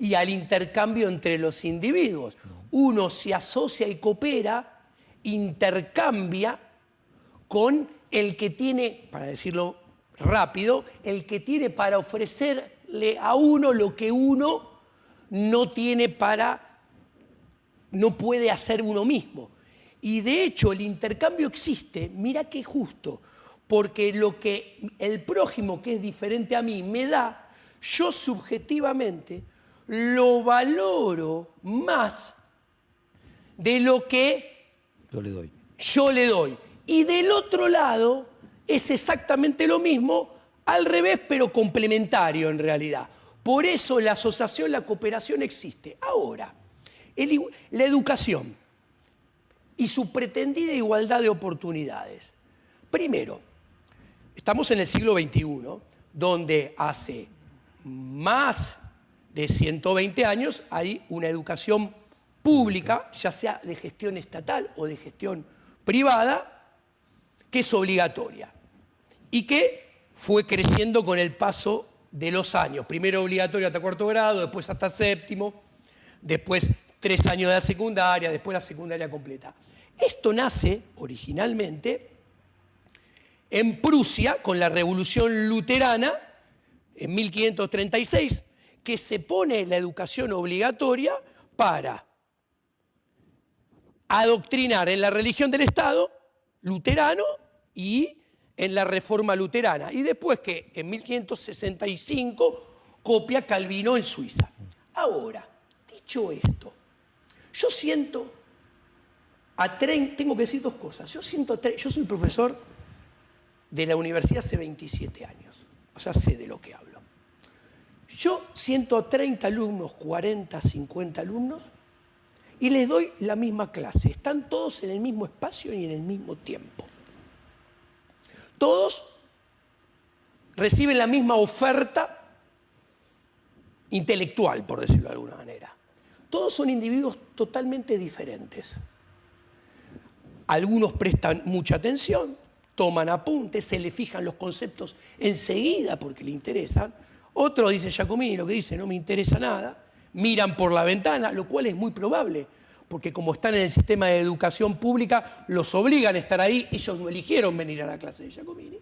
y al intercambio entre los individuos. Uno se asocia y coopera, intercambia con el que tiene, para decirlo rápido, el que tiene para ofrecerle a uno lo que uno no tiene no puede hacer uno mismo. Y de hecho el intercambio existe, mira qué justo, porque lo que el prójimo que es diferente a mí me da, yo subjetivamente lo valoro más de lo que yo le doy. Y del otro lado es exactamente lo mismo, al revés, pero complementario en realidad. Por eso la asociación, la cooperación existe. Ahora, la educación y su pretendida igualdad de oportunidades. Primero, estamos en el siglo XXI, donde hace más de 120 años hay una educación pública, ya sea de gestión estatal o de gestión privada, que es obligatoria y que fue creciendo con el paso de los años. Primero obligatoria hasta cuarto grado, después hasta séptimo, después 3 años de la secundaria, después la secundaria completa. Esto nace originalmente en Prusia con la Revolución Luterana en 1536, que se pone la educación obligatoria para adoctrinar en la religión del Estado luterano y en la Reforma Luterana. Y después que en 1565 copia Calvino en Suiza. Ahora, dicho esto, yo siento, tengo que decir dos cosas. Yo soy profesor de la universidad hace 27 años, o sea, sé de lo que hablo. Yo siento a 30 alumnos, 40, 50 alumnos, y les doy la misma clase. Están todos en el mismo espacio y en el mismo tiempo. Todos reciben la misma oferta intelectual, por decirlo de alguna manera. Todos son individuos totalmente diferentes. Algunos prestan mucha atención, toman apuntes, se le fijan los conceptos enseguida porque le interesan. Otros, dice Giacomini, lo que dice, no me interesa nada, miran por la ventana, lo cual es muy probable, porque como están en el sistema de educación pública, los obligan a estar ahí, ellos no eligieron venir a la clase de Giacomini.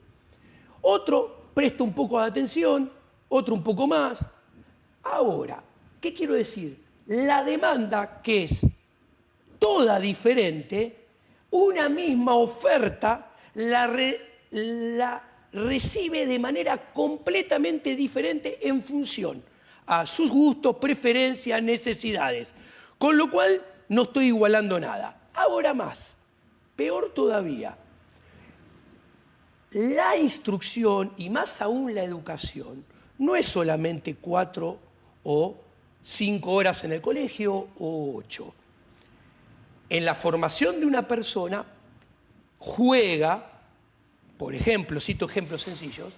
Otro presta un poco de atención, otro un poco más. Ahora, ¿qué quiero decir? La demanda, que es toda diferente, una misma oferta la recibe de manera completamente diferente en función a sus gustos, preferencias, necesidades. Con lo cual no estoy igualando nada. Ahora más, peor todavía, la instrucción y más aún la educación no es solamente 4 o 5 horas en el colegio o 8. En la formación de una persona juega, por ejemplo, cito ejemplos sencillos,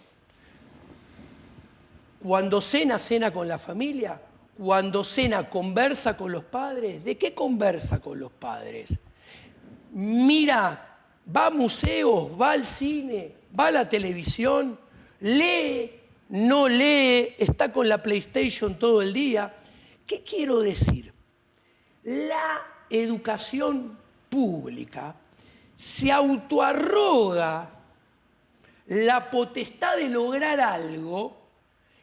cuando cena con la familia, cuando cena conversa con los padres. ¿De qué conversa con los padres? Mira, va a museos, va al cine, va a la televisión, lee, no lee, está con la PlayStation todo el día. ¿Qué quiero decir? La educación pública se autoarroga la potestad de lograr algo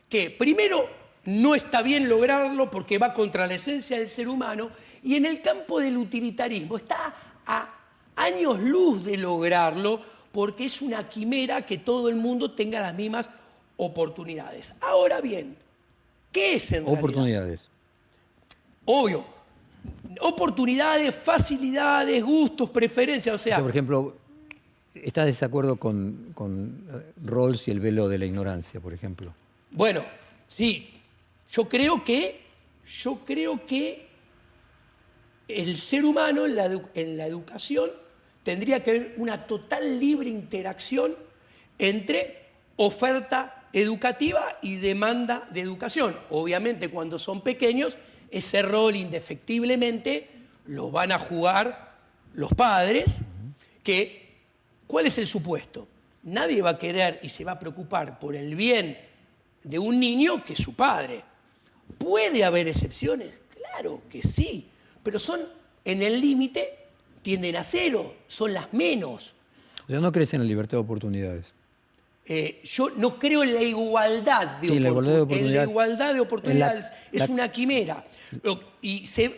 que primero no está bien lograrlo porque va contra la esencia del ser humano, y en el campo del utilitarismo está a años luz de lograrlo porque es una quimera que todo el mundo tenga las mismas oportunidades. Ahora bien, ¿qué es en realidad? Oportunidades. Obvio, oportunidades, facilidades, gustos, preferencias, o sea... Por ejemplo, ¿estás de desacuerdo con Rawls y el velo de la ignorancia, por ejemplo? Bueno, sí, yo creo que el ser humano en la educación tendría que haber una total libre interacción entre oferta educativa y demanda de educación. Obviamente, cuando son pequeños, ese rol indefectiblemente lo van a jugar los padres, que, ¿cuál es el supuesto? Nadie va a querer y se va a preocupar por el bien de un niño que su padre. ¿Puede haber excepciones? Claro que sí, pero son en el límite, tienden a 0, son las menos. O sea, no crees en la libertad de oportunidades. Yo no creo en la igualdad de, oportunidades. En la igualdad de oportunidades es una quimera.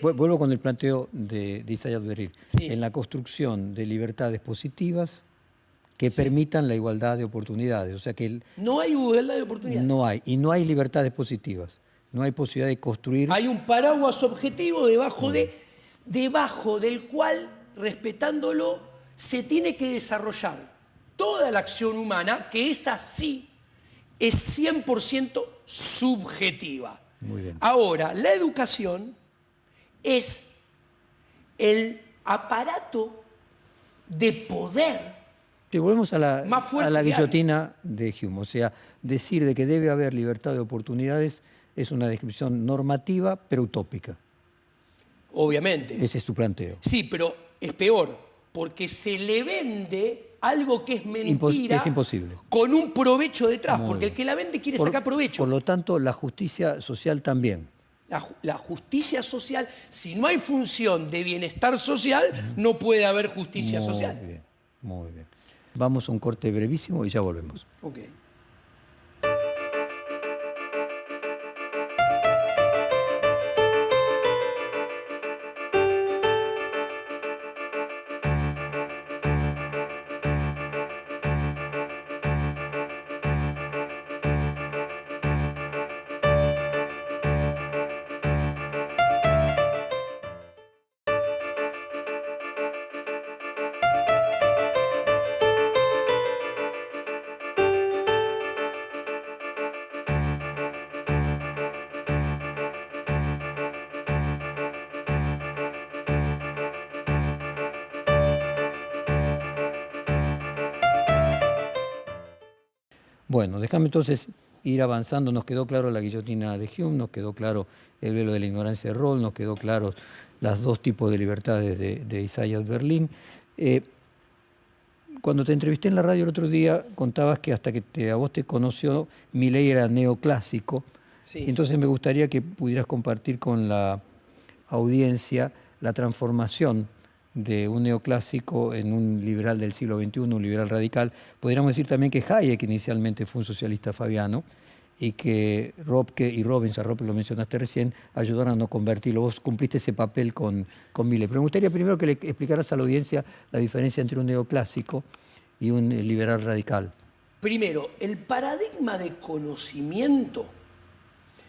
Vuelvo con el planteo de Isaiah Berit. Sí. En la construcción de libertades positivas que permitan la igualdad de oportunidades. O sea que no hay igualdad de oportunidades. No hay. Y no hay libertades positivas. No hay posibilidad de construir... Hay un paraguas objetivo debajo del cual, respetándolo, se tiene que desarrollar toda la acción humana, que es así, es 100% subjetiva. Muy bien. Ahora, la educación es el aparato de poder. Sí, volvemos a la que guillotina de Hume. O sea, decir de que debe haber libertad de oportunidades es una descripción normativa, pero utópica. Obviamente. Ese es tu planteo. Sí, pero es peor, porque se le vende algo que es mentira, es imposible, con un provecho detrás, Muy porque bien. el que la vende quiere sacar provecho. Por lo tanto, la justicia social también. La justicia social, si no hay función de bienestar social, no puede haber justicia social. Muy bien, muy bien. Vamos a un corte brevísimo y ya volvemos. Okay. Bueno, déjame entonces ir avanzando. Nos quedó claro la guillotina de Hume, nos quedó claro el velo de la ignorancia de Rawls, nos quedó claro los dos tipos de libertades de Isaiah Berlin. Cuando te entrevisté en la radio el otro día, contabas que hasta que a vos te conoció, Milei era neoclásico. Sí. Entonces me gustaría que pudieras compartir con la audiencia la transformación de un neoclásico en un liberal del siglo XXI, un liberal radical. Podríamos decir también que Hayek inicialmente fue un socialista fabiano y que Robke y Robbins, a Robke lo mencionaste recién, ayudaron a no convertirlo. Vos cumpliste ese papel con Milei. Pero me gustaría primero que le explicaras a la audiencia la diferencia entre un neoclásico y un liberal radical. Primero, el paradigma de conocimiento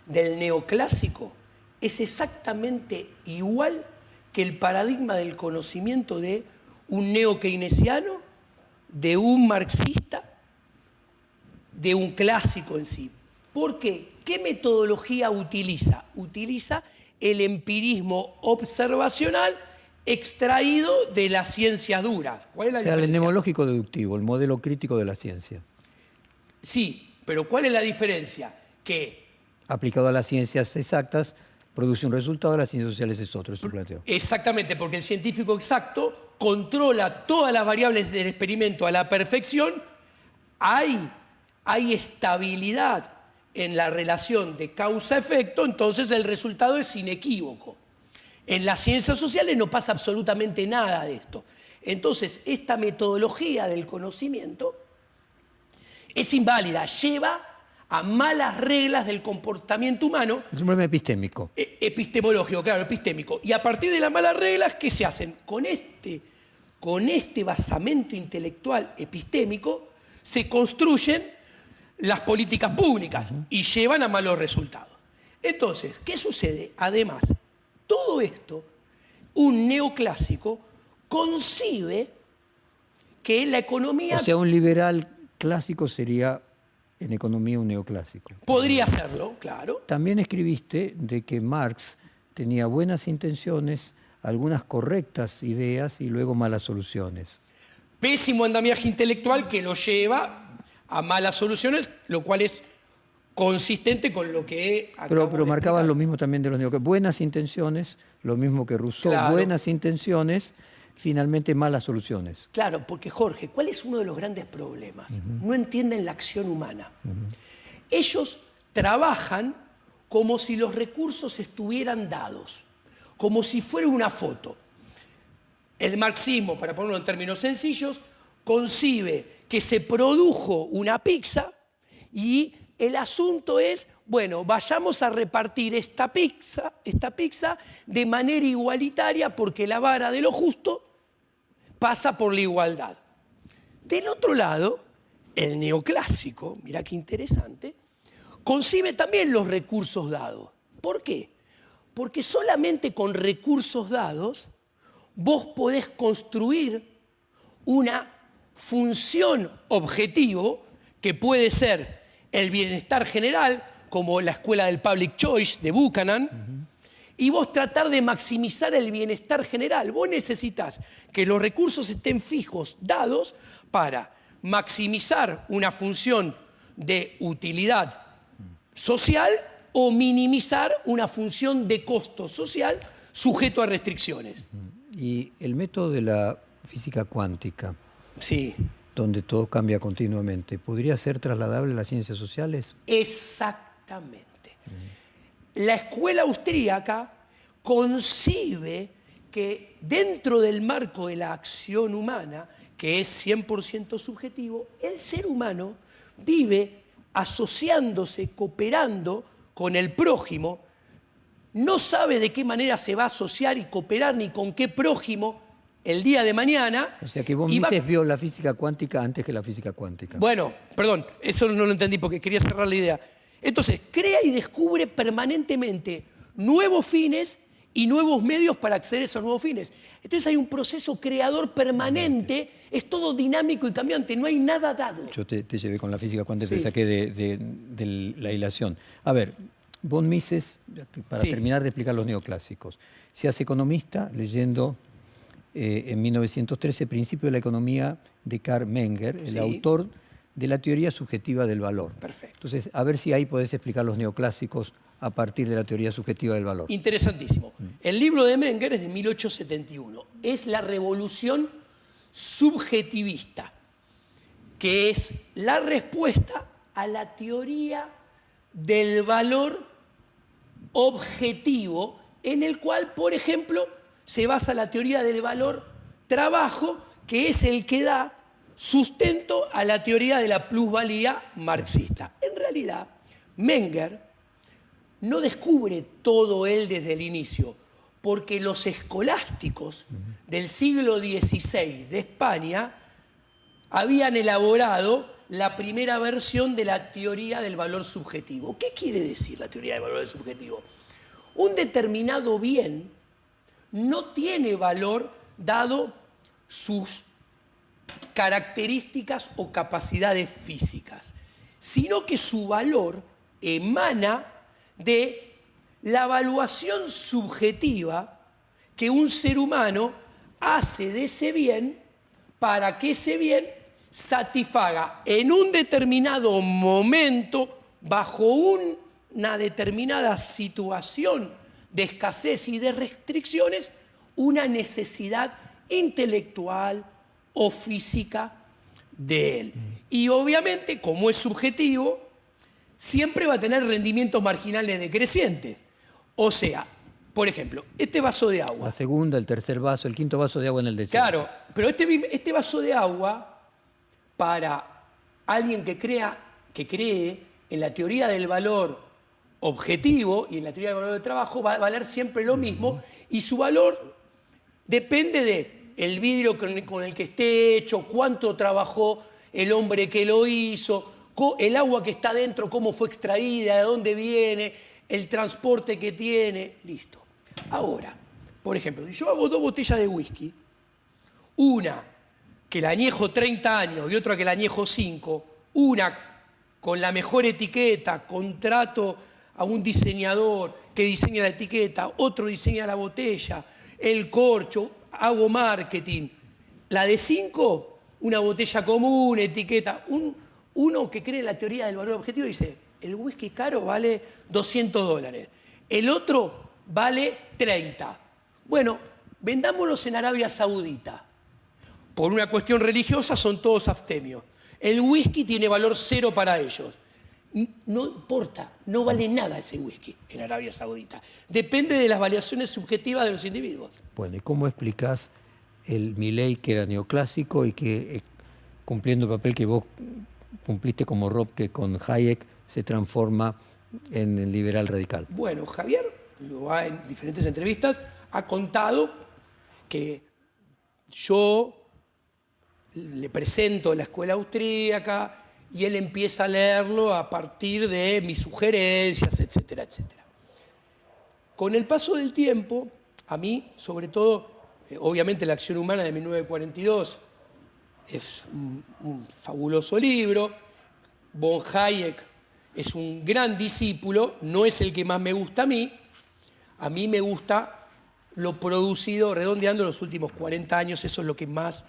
del neoclásico es exactamente igual que el paradigma del conocimiento de un neokeynesiano, de un marxista, de un clásico en sí. ¿Por qué? ¿Qué metodología utiliza? Utiliza el empirismo observacional extraído de las ciencias duras. ¿Cuál es la diferencia? El nemológico deductivo, el modelo crítico de la ciencia. Sí, pero ¿cuál es la diferencia? Que aplicado a las ciencias exactas, produce un resultado, a las ciencias sociales es otro, es su planteo. Exactamente, porque el científico exacto controla todas las variables del experimento a la perfección. Hay estabilidad en la relación de causa-efecto, entonces el resultado es inequívoco. En las ciencias sociales no pasa absolutamente nada de esto. Entonces, esta metodología del conocimiento es inválida, lleva a malas reglas del comportamiento humano. Es un problema epistémico. Epistemológico, claro, epistémico. Y a partir de las malas reglas, ¿qué se hacen? Con este basamento intelectual epistémico se construyen las políticas públicas y llevan a malos resultados. Entonces, ¿qué sucede? Además, todo esto, un neoclásico concibe que la economía... O sea, un liberal clásico sería en economía un neoclásico. Podría serlo, claro. También escribiste de que Marx tenía buenas intenciones, algunas correctas ideas y luego malas soluciones. Pésimo andamiaje intelectual que lo lleva a malas soluciones, lo cual es consistente con lo que Pero marcaban lo mismo también de los neoclásicos. Buenas intenciones, lo mismo que Rousseau, claro. Buenas intenciones, finalmente malas soluciones. Claro, porque Jorge, ¿cuál es uno de los grandes problemas? No entienden la acción humana. Ellos trabajan como si los recursos estuvieran dados, como si fuera una foto. El marxismo, para ponerlo en términos sencillos, concibe que se produjo una pizza y el asunto es, bueno, vayamos a repartir esta pizza de manera igualitaria porque la vara de lo justo pasa por la igualdad. Del otro lado, el neoclásico, mira qué interesante, concibe también los recursos dados. ¿Por qué? Porque solamente con recursos dados vos podés construir una función objetivo que puede ser el bienestar general, como la escuela del public choice de Buchanan, y vos tratar de maximizar el bienestar general. Vos necesitas que los recursos estén fijos, dados, para maximizar una función de utilidad social o minimizar una función de costo social sujeto a restricciones. Y el método de la física cuántica, sí, donde todo cambia continuamente, ¿podría ser trasladable a las ciencias sociales? Exactamente. La escuela austríaca concibe que dentro del marco de la acción humana, que es 100% subjetivo, el ser humano vive asociándose, cooperando con el prójimo, no sabe de qué manera se va a asociar y cooperar ni con qué prójimo el día de mañana. O sea que vos Mises vio la física cuántica antes que la física cuántica. Bueno, perdón, eso no lo entendí porque quería cerrar la idea. Entonces, crea y descubre permanentemente nuevos fines y nuevos medios para acceder a esos nuevos fines. Entonces hay un proceso creador permanente, es todo dinámico y cambiante, no hay nada dado. Yo te llevé con la física cuántica, Sí. te saqué de la hilación. A ver, von Mises, para Sí. terminar de explicar los neoclásicos, se hace economista leyendo en 1913 Principio de la Economía de Karl Menger, el Sí. autor de la teoría subjetiva del valor. Perfecto. Entonces, a ver si ahí podés explicar los neoclásicos a partir de la teoría subjetiva del valor. Interesantísimo. El libro de Menger es de 1871. Es la revolución subjetivista, que es la respuesta a la teoría del valor objetivo, en el cual, por ejemplo, se basa la teoría del valor trabajo, que es el que da sustento a la teoría de la plusvalía marxista. En realidad, Menger no descubre todo él desde el inicio, porque los escolásticos del siglo XVI de España habían elaborado la primera versión de la teoría del valor subjetivo. ¿Qué quiere decir la teoría del valor subjetivo? Un determinado bien no tiene valor dado sus características o capacidades físicas, sino que su valor emana de la evaluación subjetiva que un ser humano hace de ese bien para que ese bien satisfaga en un determinado momento, bajo una determinada situación de escasez y de restricciones, una necesidad intelectual o física de él. Y obviamente, como es subjetivo, siempre va a tener rendimientos marginales decrecientes. O sea, por ejemplo, este vaso de agua. La segunda, el tercer vaso, el quinto vaso de agua en el desierto. Claro, pero este vaso de agua, para alguien que cree en la teoría del valor objetivo y en la teoría del valor del trabajo, va a valer siempre lo mismo, y su valor depende del vidrio con el que esté hecho, cuánto trabajó el hombre que lo hizo, el agua que está dentro, cómo fue extraída, de dónde viene, el transporte que tiene, listo. Ahora, por ejemplo, si yo hago 2 botellas de whisky, una que la añejo 30 años y otra que la añejo 5, una con la mejor etiqueta, contrato a un diseñador que diseña la etiqueta, otro diseña la botella, el corcho, hago marketing. La de 5, una botella común, etiqueta. Uno que cree en la teoría del valor objetivo dice, el whisky caro vale $200. El otro vale 30. Bueno, vendámoslos en Arabia Saudita. Por una cuestión religiosa son todos abstemios. El whisky tiene valor 0 para ellos. No importa, no vale nada ese whisky en Arabia Saudita. Depende de las variaciones subjetivas de los individuos. Bueno, ¿y cómo explicás el Milley que era neoclásico y que, cumpliendo el papel que vos cumpliste como Ropke con Hayek, se transforma en el liberal radical? Bueno, Javier, en diferentes entrevistas, ha contado que yo le presento la escuela austríaca y él empieza a leerlo a partir de mis sugerencias, etcétera, etcétera. Con el paso del tiempo, a mí, sobre todo, obviamente La acción humana de 1942 es un fabuloso libro. Von Hayek es un gran discípulo, no es el que más me gusta a mí. A mí me gusta lo producido, redondeando los últimos 40 años, eso es lo que más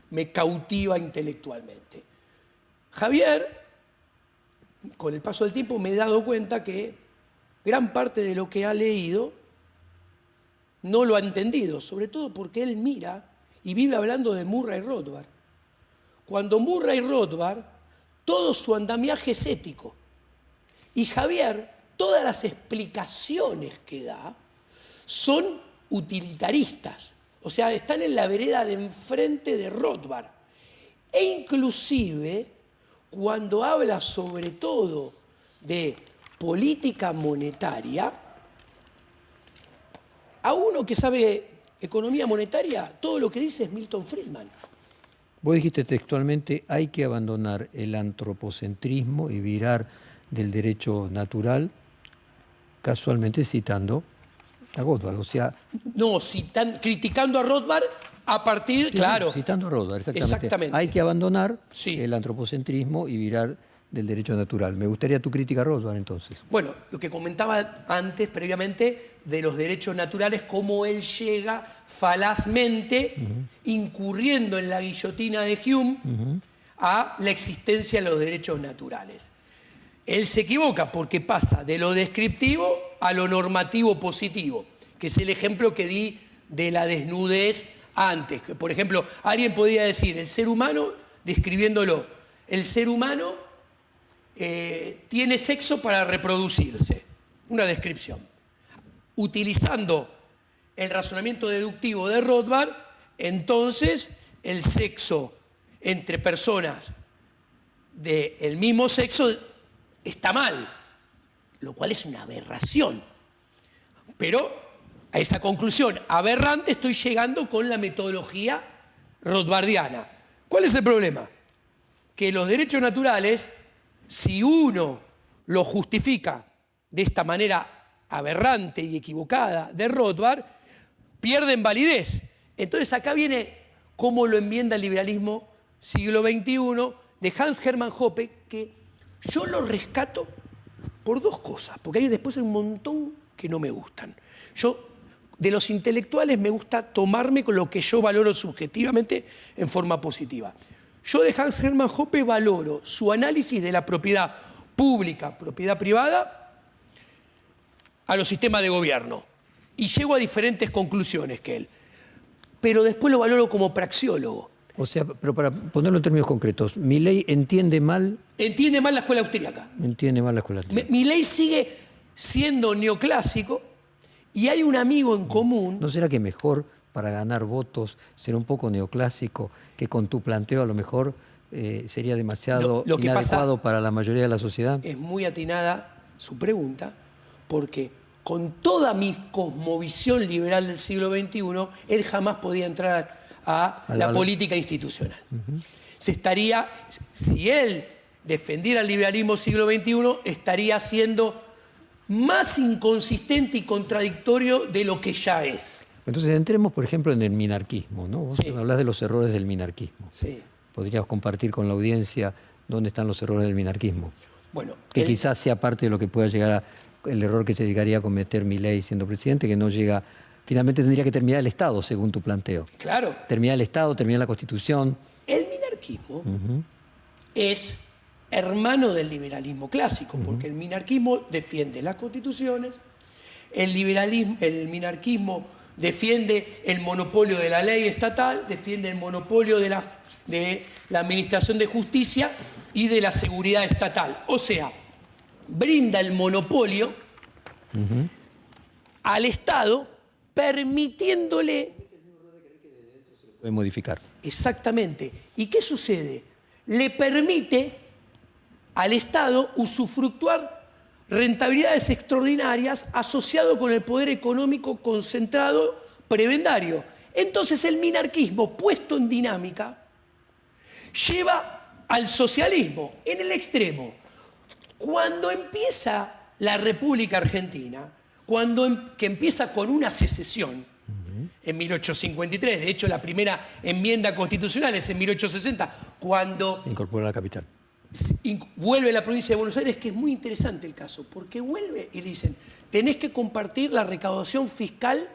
me cautiva intelectualmente. Javier, con el paso del tiempo me he dado cuenta que gran parte de lo que ha leído no lo ha entendido, sobre todo porque él mira y vive hablando de Murray Rothbard. Cuando Murray Rothbard, todo su andamiaje es ético. Y Javier, todas las explicaciones que da son utilitaristas. O sea, están en la vereda de enfrente de Rothbard. E inclusive, cuando habla sobre todo de política monetaria, a uno que sabe economía monetaria, todo lo que dice es Milton Friedman. Vos dijiste textualmente, hay que abandonar el antropocentrismo y virar del derecho natural, casualmente citando a Rothbard, o sea... No, criticando a Rothbard a partir, claro. Citando a Rothbard, Exactamente. Hay que abandonar Sí. el antropocentrismo y virar del derecho natural. Me gustaría tu crítica a Rothbard, entonces. Bueno, lo que comentaba antes, previamente, de los derechos naturales, cómo él llega falazmente, incurriendo en la guillotina de Hume, a la existencia de los derechos naturales. Él se equivoca porque pasa de lo descriptivo a lo normativo positivo, que es el ejemplo que di de la desnudez antes. Por ejemplo, alguien podría decir, el ser humano, describiéndolo, el ser humano tiene sexo para reproducirse, una descripción. Utilizando el razonamiento deductivo de Rothbard, entonces el sexo entre personas del mismo sexo está mal, lo cual es una aberración. Pero a esa conclusión aberrante estoy llegando con la metodología rothbardiana. ¿Cuál es el problema? Que los derechos naturales, si uno los justifica de esta manera aberrante y equivocada de Rothbard, pierden validez. Entonces acá viene cómo lo enmienda el liberalismo siglo XXI de Hans Hermann Hoppe, que yo lo rescato por dos cosas, porque después hay un montón que no me gustan. Yo, de los intelectuales, me gusta tomarme con lo que yo valoro subjetivamente en forma positiva. Yo de Hans Hermann Hoppe valoro su análisis de la propiedad pública, propiedad privada, a los sistemas de gobierno. Y llego a diferentes conclusiones que él. Pero después lo valoro como praxiólogo. O sea, pero para ponerlo en términos concretos, Milei entiende mal... Entiende mal la escuela austríaca. Entiende mal la escuela austríaca. Milei sigue siendo neoclásico y hay un amigo en común. ¿No será que mejor para ganar votos ser un poco neoclásico, que con tu planteo a lo mejor sería demasiado lo que inadecuado para la mayoría de la sociedad? Es muy atinada su pregunta, porque con toda mi cosmovisión liberal del siglo XXI, él jamás podía entrar a la política institucional. Si él defendiera el liberalismo siglo XXI, estaría siendo más inconsistente y contradictorio de lo que ya es. Entonces entremos, por ejemplo, en el minarquismo, ¿no? Vos hablás de los errores del minarquismo. Sí. ¿Podrías compartir con la audiencia dónde están los errores del minarquismo? Bueno, que quizás sea parte de lo que pueda llegar a el error que se llegaría a cometer Milei siendo presidente, que no llega... Finalmente tendría que terminar el Estado, según tu planteo. Claro. Terminar el Estado, terminar la Constitución. El minarquismo es hermano del liberalismo clásico, porque el minarquismo defiende las constituciones, el minarquismo defiende el monopolio de la ley estatal, defiende el monopolio de la administración de justicia y de la seguridad estatal. O sea, brinda el monopolio al Estado, permitiéndole... Puede modificar. Exactamente. ¿Y qué sucede? Le permite al Estado usufructuar rentabilidades extraordinarias asociado con el poder económico concentrado prebendario. Entonces el minarquismo, puesto en dinámica, lleva al socialismo en el extremo. Cuando empieza la República Argentina, que empieza con una secesión en 1853, de hecho la primera enmienda constitucional es en 1860, cuando incorpora la capital. Vuelve la provincia de Buenos Aires, que es muy interesante el caso, porque vuelve y le dicen, tenés que compartir la recaudación fiscal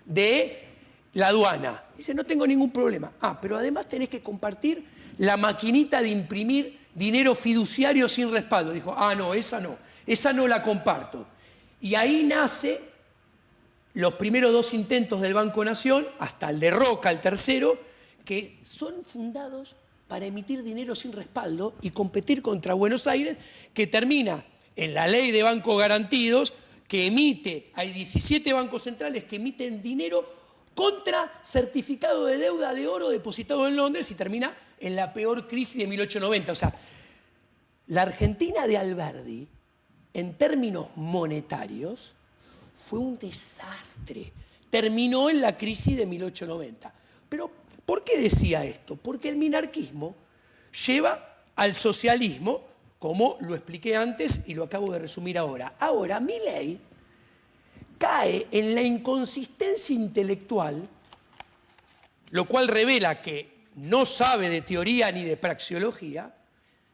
de la aduana. Dice, no tengo ningún problema. Pero además tenés que compartir la maquinita de imprimir dinero fiduciario sin respaldo. Dijo, no, esa no la comparto. Y ahí nace los primeros dos intentos del Banco Nación, hasta el de Roca, el tercero, que son fundados para emitir dinero sin respaldo y competir contra Buenos Aires, que termina en la ley de bancos garantidos, que hay 17 bancos centrales que emiten dinero contra certificado de deuda de oro depositado en Londres y termina en la peor crisis de 1890. O sea, la Argentina de Alberdi, en términos monetarios, fue un desastre. Terminó en la crisis de 1890. Pero, ¿por qué decía esto? Porque el minarquismo lleva al socialismo, como lo expliqué antes y lo acabo de resumir ahora. Ahora, Milei cae en la inconsistencia intelectual, lo cual revela que no sabe de teoría ni de praxeología,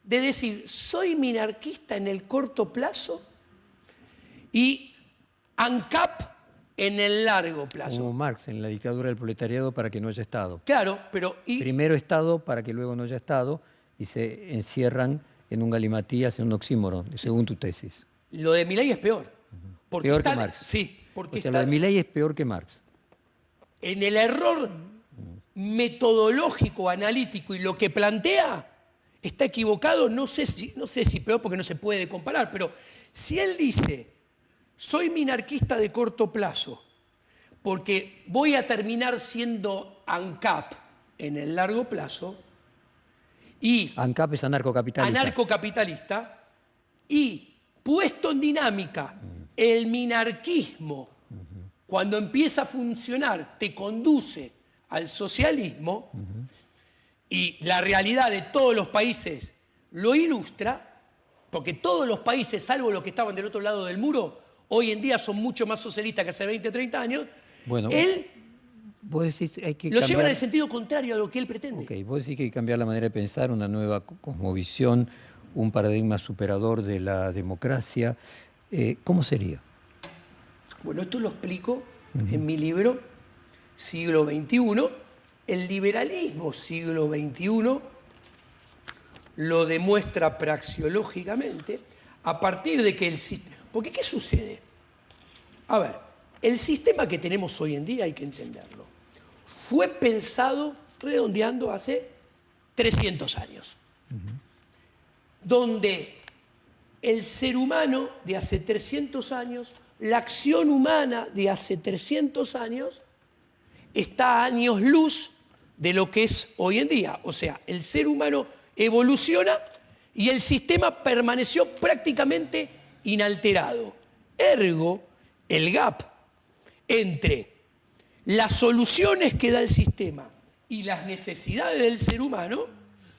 de decir, soy minarquista en el corto plazo y ANCAP en el largo plazo. Como Marx en la dictadura del proletariado para que no haya Estado. Claro, pero... Primero Estado para que luego no haya Estado y se encierran en un galimatías, en un oxímoron, según tu tesis. Lo de Milei es peor. Porque Peor que Marx. Sí, porque O sea, lo de Milei es peor que Marx. en el error metodológico, analítico y lo que plantea está equivocado, no sé si peor porque no se puede comparar, pero si él dice, soy minarquista de corto plazo, porque voy a terminar siendo ANCAP en el largo plazo, y ANCAP es anarcocapitalista. anarcocapitalista, y puesto en dinámica el minarquismo, cuando empieza a funcionar, te conduce al socialismo, y la realidad de todos los países lo ilustra, porque todos los países, salvo los que estaban del otro lado del muro, hoy en día son mucho más socialistas que hace 20, 30 años, Bueno, él vos decís, hay que lo lleva en cambiar. el sentido contrario a lo que él pretende. Ok, vos decís que hay que cambiar la manera de pensar, una nueva cosmovisión, un paradigma superador de la democracia. ¿Cómo sería? Bueno, esto lo explico en mi libro, Siglo XXI. El liberalismo siglo XXI lo demuestra praxeológicamente a partir de que el sistema... Porque ¿qué sucede? A ver, el sistema que tenemos hoy en día hay que entenderlo. Fue pensado, redondeando, hace 300 años, donde el ser humano de hace 300 años, la acción humana de hace 300 años, está a años luz de lo que es hoy en día. O sea, el ser humano evoluciona y el sistema permaneció prácticamente inalterado. Ergo, el gap entre las soluciones que da el sistema y las necesidades del ser humano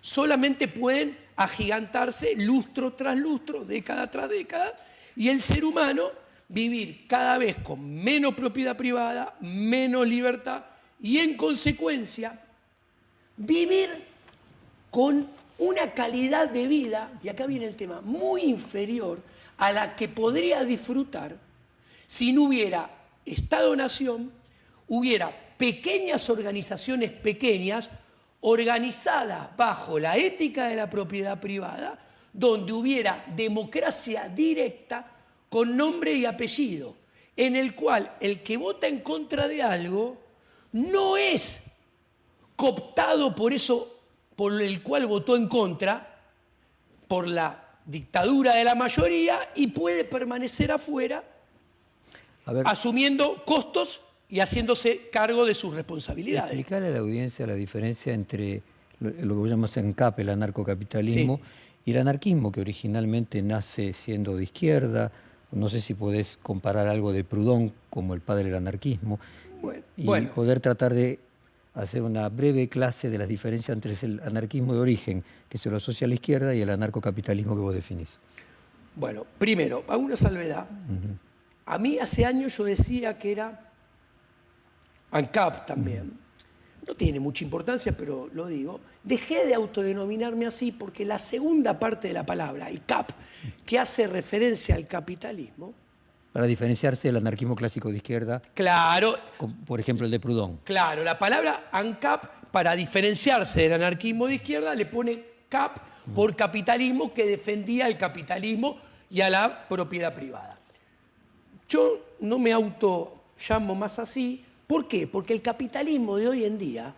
solamente pueden agigantarse lustro tras lustro, década tras década, y el ser humano vivir cada vez con menos propiedad privada, menos libertad y en consecuencia vivir con una calidad de vida, y acá viene el tema, muy inferior a la que podría disfrutar si no hubiera Estado-nación, hubiera pequeñas organizaciones pequeñas organizadas bajo la ética de la propiedad privada, donde hubiera democracia directa con nombre y apellido, en el cual el que vota en contra de algo no es cooptado por eso por el cual votó en contra, por la dictadura de la mayoría, y puede permanecer afuera asumiendo costos y haciéndose cargo de sus responsabilidades. Explicarle a la audiencia la diferencia entre lo que vos llamas ANCAP, el anarcocapitalismo, y el anarquismo, que originalmente nace siendo de izquierda. No sé si podés comparar algo de Proudhon como el padre del anarquismo, y poder tratar de hacer una breve clase de las diferencias entre el anarquismo de origen, que se lo asocia a la izquierda, y el anarcocapitalismo que vos definís. Bueno, primero, hago una salvedad. A mí hace años yo decía que era ANCAP también. No tiene mucha importancia, pero lo digo. Dejé de autodenominarme así porque la segunda parte de la palabra, el CAP, que hace referencia al capitalismo... Para diferenciarse del anarquismo clásico de izquierda, claro, por ejemplo el de Proudhon. Claro, la palabra ANCAP, para diferenciarse del anarquismo de izquierda, le pone CAP por capitalismo, que defendía el capitalismo y a la propiedad privada. Yo no me auto llamo más así. ¿Por qué? Porque el capitalismo de hoy en día,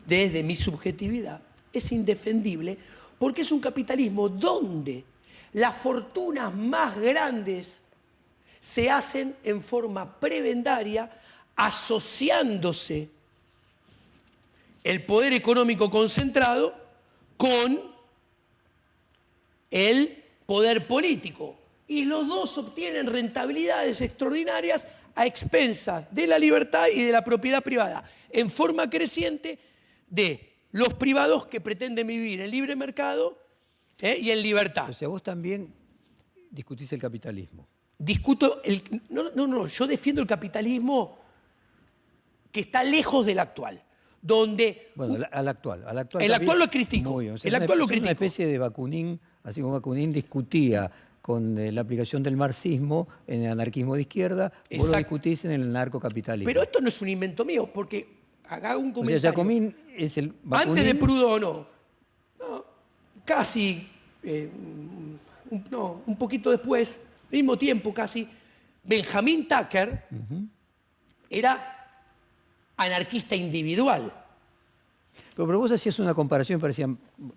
desde mi subjetividad, es indefendible, porque es un capitalismo donde las fortunas más grandes se hacen en forma prebendaria, asociándose el poder económico concentrado con el poder político. Y los dos obtienen rentabilidades extraordinarias a expensas de la libertad y de la propiedad privada, en forma creciente de los privados que pretenden vivir en libre mercado y en libertad. O sea, vos también discutís el capitalismo. Discuto, yo defiendo el capitalismo que está lejos del actual, donde... Bueno, al actual. El actual lo critico. Muy bien. O sea, el actual lo critico. Una especie de Bakunin, así como Bakunin discutía con la aplicación del marxismo en el anarquismo de izquierda, vos lo discutís en el anarcocapitalismo. Pero esto no es un invento mío, porque haga un comentario. O sea, Jacomín es el Bakunin. Antes de Proudhon, no. casi, un poquito después, al mismo tiempo casi, Benjamin Tucker era anarquista individual. Pero vos hacías una comparación, parecía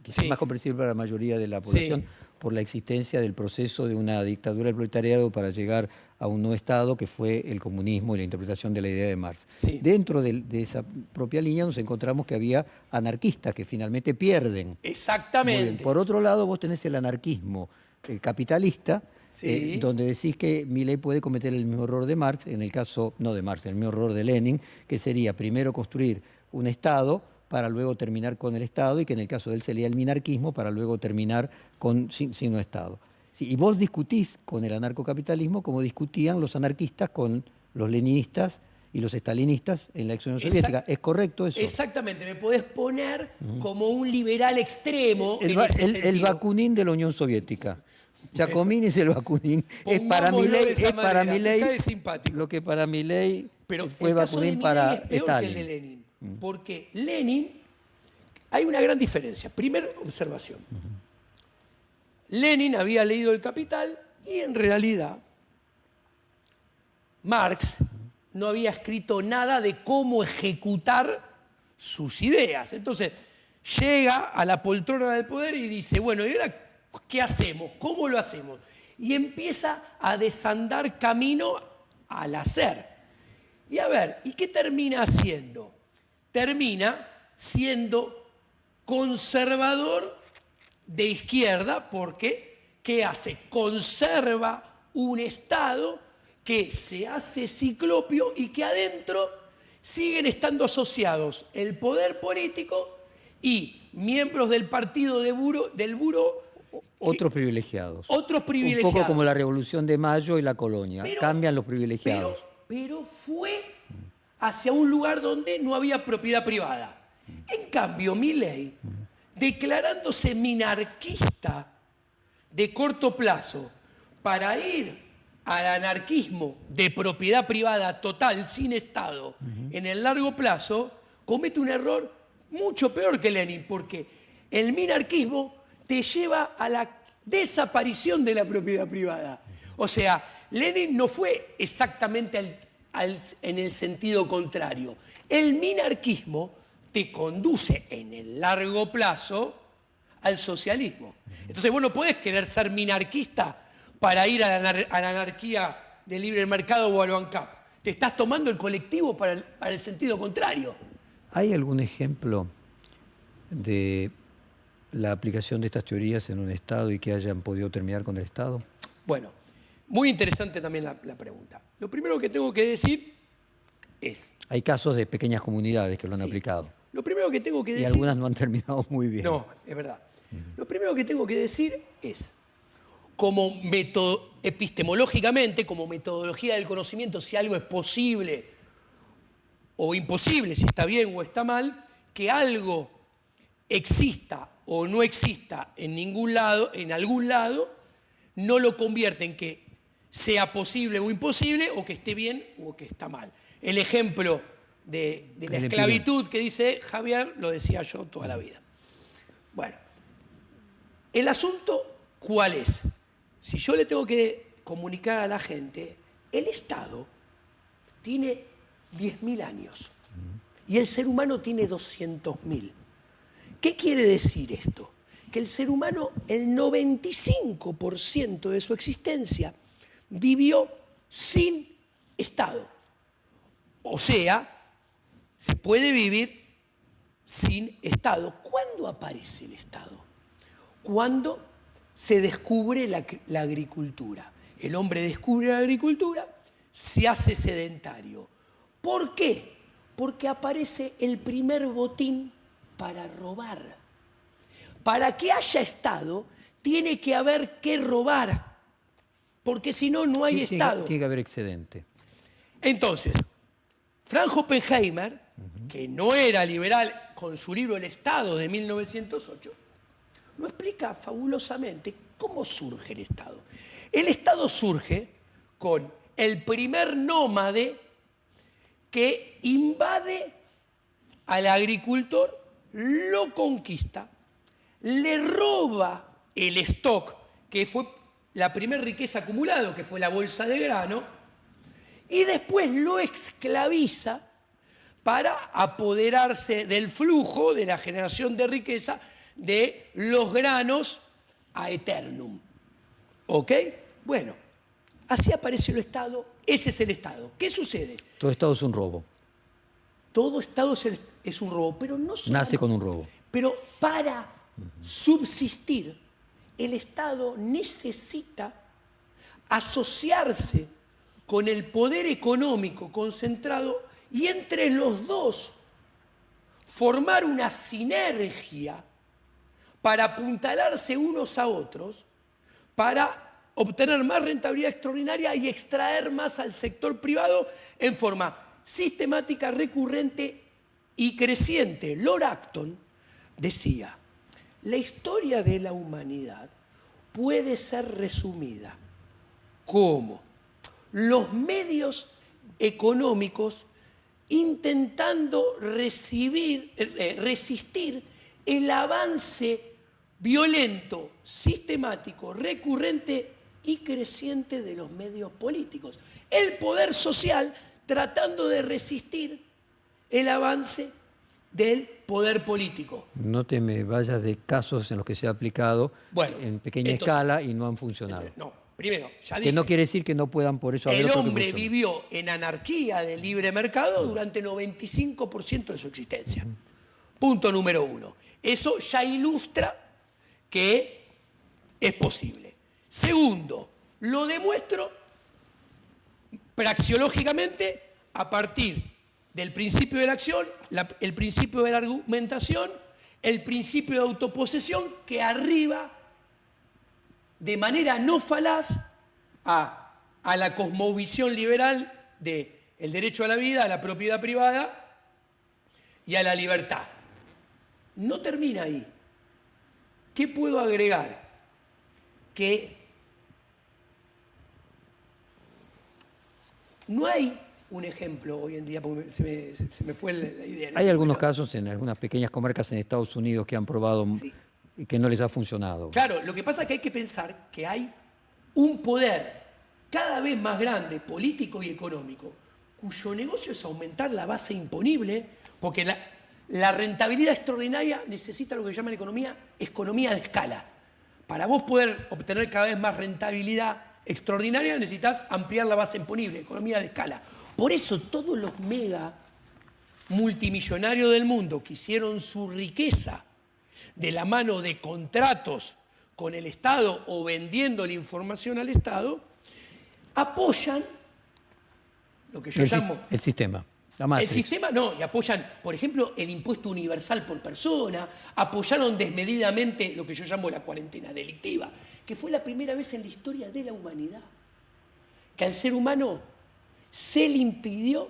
quizás Sí. más comprensible para la mayoría de la población, Sí. por la existencia del proceso de una dictadura del proletariado para llegar a un nuevo Estado, que fue el comunismo y la interpretación de la idea de Marx. Sí. Dentro de esa propia línea nos encontramos que había anarquistas que finalmente pierden. Muy bien. Exactamente. Por otro lado, vos tenés el anarquismo capitalista, Sí. donde decís que Milei puede cometer el mismo error de Marx, en el caso, no de Marx, el mismo error de Lenin, que sería primero construir un Estado para luego terminar con el Estado, y que en el caso de él sería el minarquismo para luego terminar sin un Estado. Sí, y vos discutís con el anarcocapitalismo como discutían los anarquistas con los leninistas y los estalinistas en la ex Unión Soviética. ¿Es correcto eso? Exactamente, me podés poner como un liberal extremo El, en ba- ese el sentido. Bakunin de la Unión Soviética. Giacomini es el Bakunin. Es para Pongámoslo Milei, de esa es para manera, me Milei cae simpático. lo que para Milei Pero fue el caso de Bakunin Milei para es peor Stalin. que el de Lenin. Porque Lenin, hay una gran diferencia. Primera observación. Lenin había leído El Capital y en realidad Marx no había escrito nada de cómo ejecutar sus ideas. Entonces llega a la poltrona del poder y dice, bueno, ¿y ahora qué hacemos? ¿Cómo lo hacemos? Y empieza a desandar camino al hacer. Y a ver, ¿y qué termina haciendo? Termina siendo conservador de izquierda porque, ¿qué hace? Conserva un Estado que se hace ciclopio y que adentro siguen estando asociados el poder político y miembros del partido del Buró, Otros privilegiados. otros Un privilegiados. poco como la Revolución de Mayo y la colonia. Pero- Cambian los privilegiados. Pero fue hacia un lugar donde no había propiedad privada. En cambio, Milei, declarándose minarquista de corto plazo para ir al anarquismo de propiedad privada total, sin Estado, en el largo plazo, comete un error mucho peor que Lenin, porque el minarquismo te lleva a la desaparición de la propiedad privada. O sea, Lenin no fue exactamente en el sentido contrario. El minarquismo te conduce en el largo plazo al socialismo. Entonces vos no podés querer ser minarquista para ir a la anarquía del libre mercado o al ANCAP. Te estás tomando el colectivo para el sentido contrario. ¿Hay algún ejemplo de la aplicación de estas teorías en un Estado y que hayan podido terminar con el Estado? Bueno, muy interesante también la pregunta. Lo primero que tengo que decir es... Hay casos de pequeñas comunidades que lo han Sí. aplicado. Lo primero que tengo que Y decir... algunas no han terminado muy bien. No, es verdad. Lo primero que tengo que decir es, como epistemológicamente, como metodología del conocimiento, si algo es posible o imposible, si está bien o está mal, que algo exista o no exista en ningún lado, en algún lado, no lo convierte en que sea posible o imposible, o que esté bien o que está mal. El ejemplo de la El esclavitud que dice Javier, lo decía yo toda la vida. Bueno, el asunto, ¿cuál es? Si yo le tengo que comunicar a la gente, el Estado tiene 10.000 años y el ser humano tiene 200.000. ¿Qué quiere decir esto? Que el ser humano, el 95% de su existencia, vivió sin Estado. O sea, se puede vivir sin Estado. ¿Cuándo aparece el Estado? Cuando se descubre la agricultura. El hombre descubre la agricultura, se hace sedentario. ¿Por qué? Porque aparece el primer botín para robar. Para que haya Estado, tiene que haber que robar, porque si no, no hay Estado. Tiene que haber excedente. Entonces, Franz Oppenheimer, que no era liberal con su libro El Estado de 1908, lo explica fabulosamente cómo surge el Estado. El Estado surge con el primer nómade que invade al agricultor, lo conquista, le roba el stock, que fue la primera riqueza acumulada, que fue la bolsa de grano, y después lo esclaviza para apoderarse del flujo de la generación de riqueza de los granos a eternum. ¿Ok? Bueno, así aparece el Estado, ese es el Estado. ¿Qué sucede? Todo Estado es un robo. Todo Estado es un robo, pero no solo. Nace con un robo. Pero para subsistir, el Estado necesita asociarse con el poder económico concentrado y entre los dos formar una sinergia para apuntalarse unos a otros, para obtener más rentabilidad extraordinaria y extraer más al sector privado en forma sistemática, recurrente y creciente. Lord Acton decía, la historia de la humanidad puede ser resumida como los medios económicos intentando resistir el avance violento, sistemático, recurrente y creciente de los medios políticos. El poder social tratando de resistir el avance del poder político. No te me vayas de casos en los que se ha aplicado en pequeña escala y no han funcionado. No, primero, ya que dije. no quiere decir que no puedan por eso haber El otro que hombre funcione. vivió en anarquía de libre mercado durante 95% de su existencia. Punto número uno. Eso ya ilustra que es posible. Segundo, lo demuestro praxeológicamente a partir del principio de la acción, el principio de la argumentación, el principio de autoposesión que arriba de manera no falaz a la cosmovisión liberal del derecho a la vida, a la propiedad privada y a la libertad. No termina ahí. ¿Qué puedo agregar? Que no hay un ejemplo hoy en día, porque se me fue la idea. Hay algunos casos en algunas pequeñas comarcas en Estados Unidos que han probado Sí. y que no les ha funcionado. Claro, lo que pasa es que hay que pensar que hay un poder cada vez más grande, político y económico, cuyo negocio es aumentar la base imponible, porque la rentabilidad extraordinaria necesita lo que llaman economía de escala. Para vos poder obtener cada vez más rentabilidad extraordinaria necesitas ampliar la base imponible, economía de escala. Por eso todos los mega multimillonarios del mundo que hicieron su riqueza de la mano de contratos con el Estado o vendiendo la información al Estado, apoyan lo que yo llamo... El sistema, la matriz. El sistema no, y apoyan, por ejemplo, el impuesto universal por persona, apoyaron desmedidamente lo que yo llamo la cuarentena delictiva, que fue la primera vez en la historia de la humanidad que al ser humano se le impidió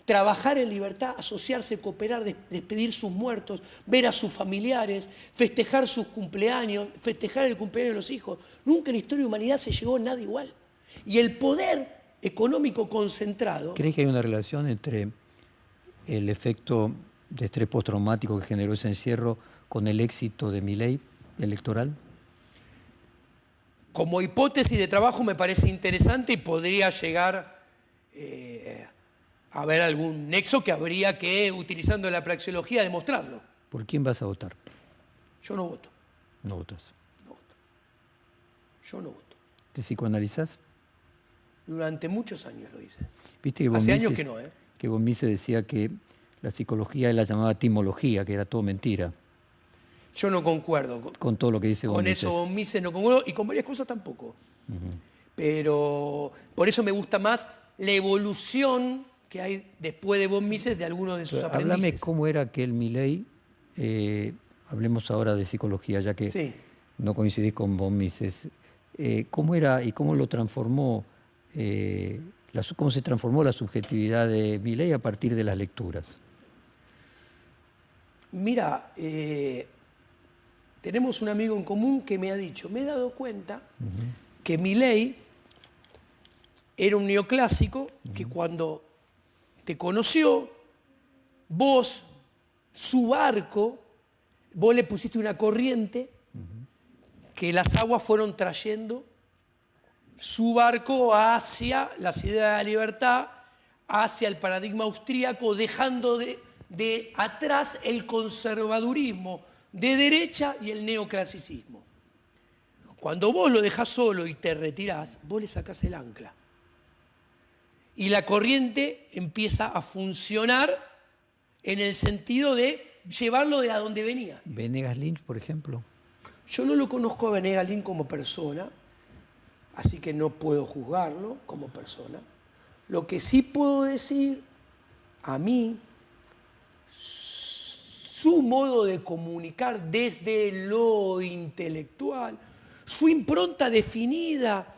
trabajar en libertad, asociarse, cooperar, despedir sus muertos, ver a sus familiares, festejar sus cumpleaños, festejar el cumpleaños de los hijos. Nunca en la historia de la humanidad se llegó a nada igual. Y el poder económico concentrado... ¿Crees que hay una relación entre el efecto de estrés postraumático que generó ese encierro con el éxito de Milei electoral? Como hipótesis de trabajo me parece interesante y podría llegar a haber algún nexo que habría que, utilizando la praxeología, demostrarlo. ¿Por quién vas a votar? Yo no voto. No votas. No voto. Yo no voto. ¿Te psicoanalizás? Durante muchos años lo hice. ¿Viste que von Hace años Mises- que no, ¿eh? Que von Mises decía que la psicología él la llamaba timología, que era todo mentira, Yo no concuerdo con todo lo que dice von con Mises. eso, von Mises no concuerdo, y con varias cosas tampoco. Pero por eso me gusta más la evolución que hay después de von Mises de algunos de sus Háblame aprendices. cómo era aquel Milei, hablemos ahora de psicología, ya que Sí. no coincidís con von Mises. ¿Cómo era y cómo lo transformó, cómo se transformó la subjetividad de Milei a partir de las lecturas? Mira, tenemos un amigo en común que me ha dicho, me he dado cuenta que Milei era un neoclásico que cuando te conoció, vos, su barco, vos le pusiste una corriente que las aguas fueron trayendo su barco hacia las ideas de la libertad, hacia el paradigma austríaco, dejando de atrás el conservadurismo de derecha y el neoclasicismo. Cuando vos lo dejás solo y te retirás, vos le sacás el ancla. Y la corriente empieza a funcionar en el sentido de llevarlo de a donde venía. Venegas Lynch, por ejemplo. Yo no lo conozco a Venegas Lynch como persona, así que no puedo juzgarlo como persona. Lo que sí puedo decir, a mí, su modo de comunicar desde lo intelectual, su impronta definida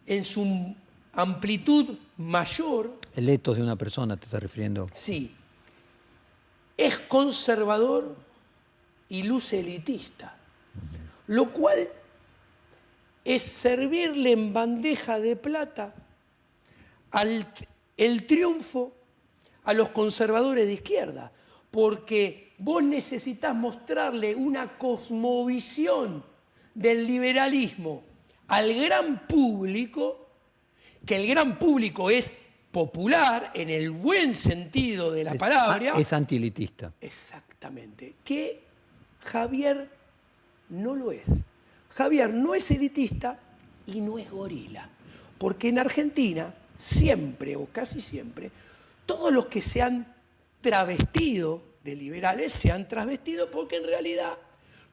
en su amplitud mayor. El etos de una persona, ¿te estás refiriendo? Sí. Es conservador y luce elitista, lo cual es servirle en bandeja de plata el triunfo a los conservadores de izquierda, porque vos necesitas mostrarle una cosmovisión del liberalismo al gran público, que el gran público es popular en el buen sentido de la palabra. Es antielitista. Exactamente. Que Javier no lo es. Javier no es elitista y no es gorila. Porque en Argentina, siempre o casi siempre, todos los que se han travestido de liberales se han travestido porque en realidad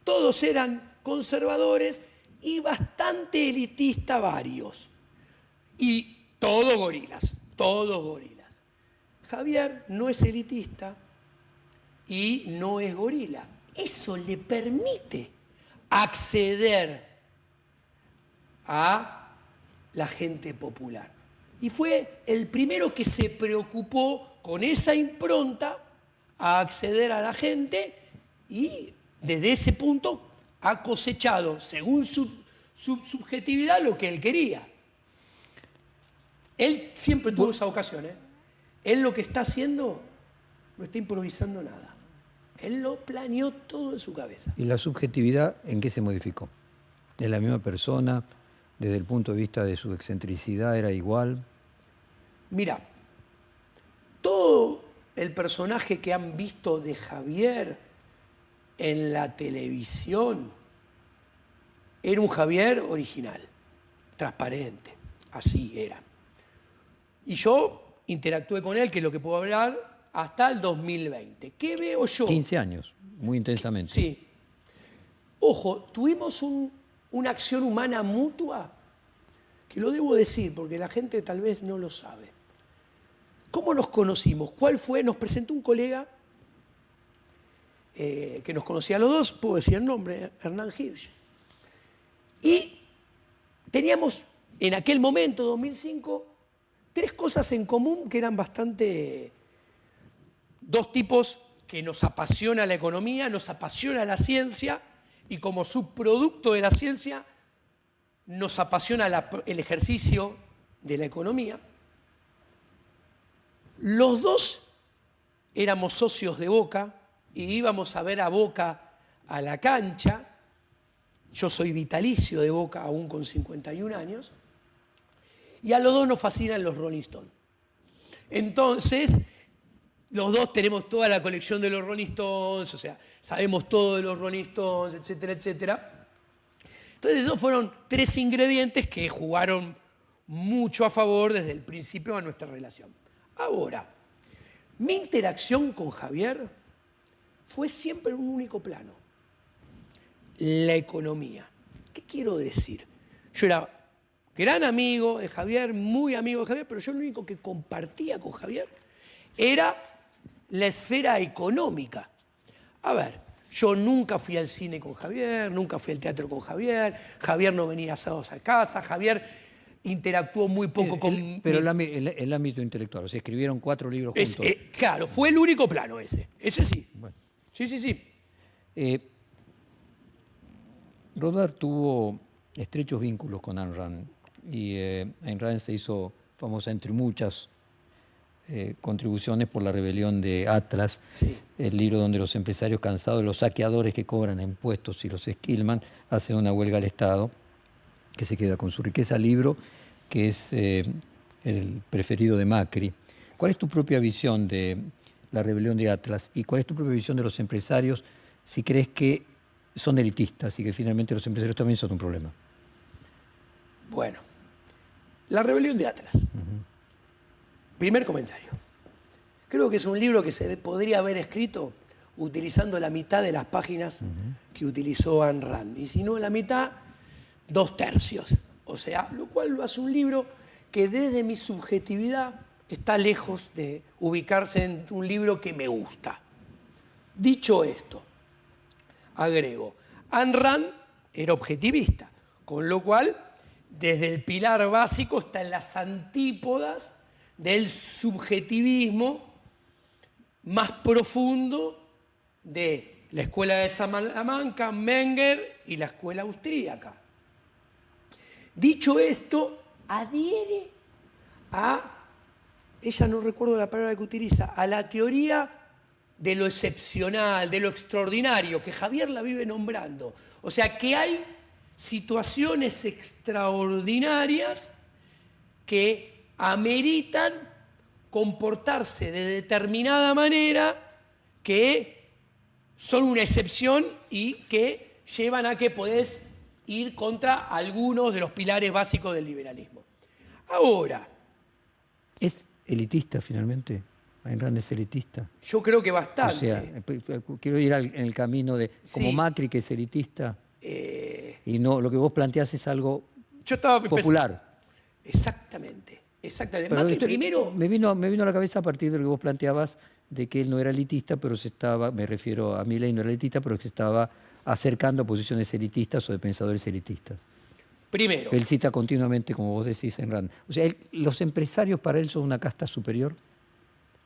todos eran conservadores y bastante elitistas varios. Y todos gorilas. Todos gorilas. Javier no es elitista y no es gorila. Eso le permite acceder a la gente popular. Y fue el primero que se preocupó con esa impronta a acceder a la gente y desde ese punto ha cosechado, según su subjetividad, lo que él quería. Él siempre tuvo esa ocasión, ¿eh? Él lo que está haciendo no está improvisando nada. Él lo planeó todo en su cabeza. ¿Y la subjetividad en qué se modificó? ¿Es la misma persona? ¿Desde el punto de vista de su excentricidad era igual? Mira, todo el personaje que han visto de Javier en la televisión era un Javier original, transparente, así era. Y yo interactué con él, que es lo que puedo hablar, hasta el 2020. ¿Qué veo yo? 15 años, muy intensamente. Sí. Ojo, tuvimos una acción humana mutua, que lo debo decir, porque la gente tal vez no lo sabe. ¿Cómo nos conocimos? ¿Cuál fue? Nos presentó un colega que nos conocía a los dos, puedo decir el nombre, Hernán Hirsch. Y teníamos, en aquel momento, 2005, 3 cosas en común que eran bastante... 2 tipos que nos apasiona la economía, nos apasiona la ciencia y como subproducto de la ciencia nos apasiona el ejercicio de la economía. Los 2 éramos socios de Boca y íbamos a ver a Boca a la cancha. Yo soy vitalicio de Boca aún con 51 años. Y a los 2 nos fascinan los Rolling Stones. Entonces, los 2 tenemos toda la colección de los Rolling Stones, o sea, sabemos todo de los Rolling Stones, etcétera, etcétera. Entonces, esos fueron 3 ingredientes que jugaron mucho a favor desde el principio de nuestra relación. Ahora, mi interacción con Javier fue siempre en un único plano: la economía. ¿Qué quiero decir? Yo era gran amigo de Javier, muy amigo de Javier, pero yo lo único que compartía con Javier era la esfera económica. A ver, yo nunca fui al cine con Javier, nunca fui al teatro con Javier, Javier no venía asados a casa, Javier interactuó muy poco con... Pero el ámbito intelectual, o sea, escribieron 4 libros juntos. Claro, fue el único plano ese sí. Bueno. Sí. Rodar tuvo estrechos vínculos con Ayn Rand y Ayn Rand se hizo famosa, entre muchas Contribuciones por la rebelión de Atlas, Sí. el libro donde los empresarios cansados de los saqueadores que cobran impuestos y los esquilman hacen una huelga al Estado que se queda con su riqueza. Libro que es el preferido de Macri. ¿Cuál es tu propia visión de la rebelión de Atlas y cuál es tu propia visión de los empresarios si crees que son elitistas y que finalmente los empresarios también son un problema? Bueno, La rebelión de Atlas. Primer comentario. Creo que es un libro que se podría haber escrito utilizando la mitad de las páginas que utilizó Ayn Rand. Y si no la mitad, 2/3. O sea, lo cual lo hace un libro que desde mi subjetividad está lejos de ubicarse en un libro que me gusta. Dicho esto, agrego, Ayn Rand era objetivista, con lo cual desde el pilar básico está en las antípodas del subjetivismo más profundo de la escuela de Salamanca, Menger y la escuela austríaca. Dicho esto, adhiere a, ella no recuerdo la palabra que utiliza, a la teoría de lo excepcional, de lo extraordinario, que Javier la vive nombrando. O sea, que hay situaciones extraordinarias que ameritan comportarse de determinada manera, que son una excepción y que llevan a que podés ir contra algunos de los pilares básicos del liberalismo. Ahora, ¿Es elitista finalmente? Ayn Rand es elitista. yo creo que O bastante. sea, quiero ir en el camino de, como Sí. Macri, que es elitista, y no, lo que vos planteás es algo Yo estaba popular. Exactamente, exactamente. Pero Macri primero, me vino a la cabeza a partir de lo que vos planteabas de que él no era elitista, pero se estaba, me refiero a Milei, no era elitista, pero que se estaba acercando a posiciones elitistas o de pensadores elitistas. primero, Él cita continuamente, como vos decís, en Rand. O sea, los empresarios para él son una casta superior.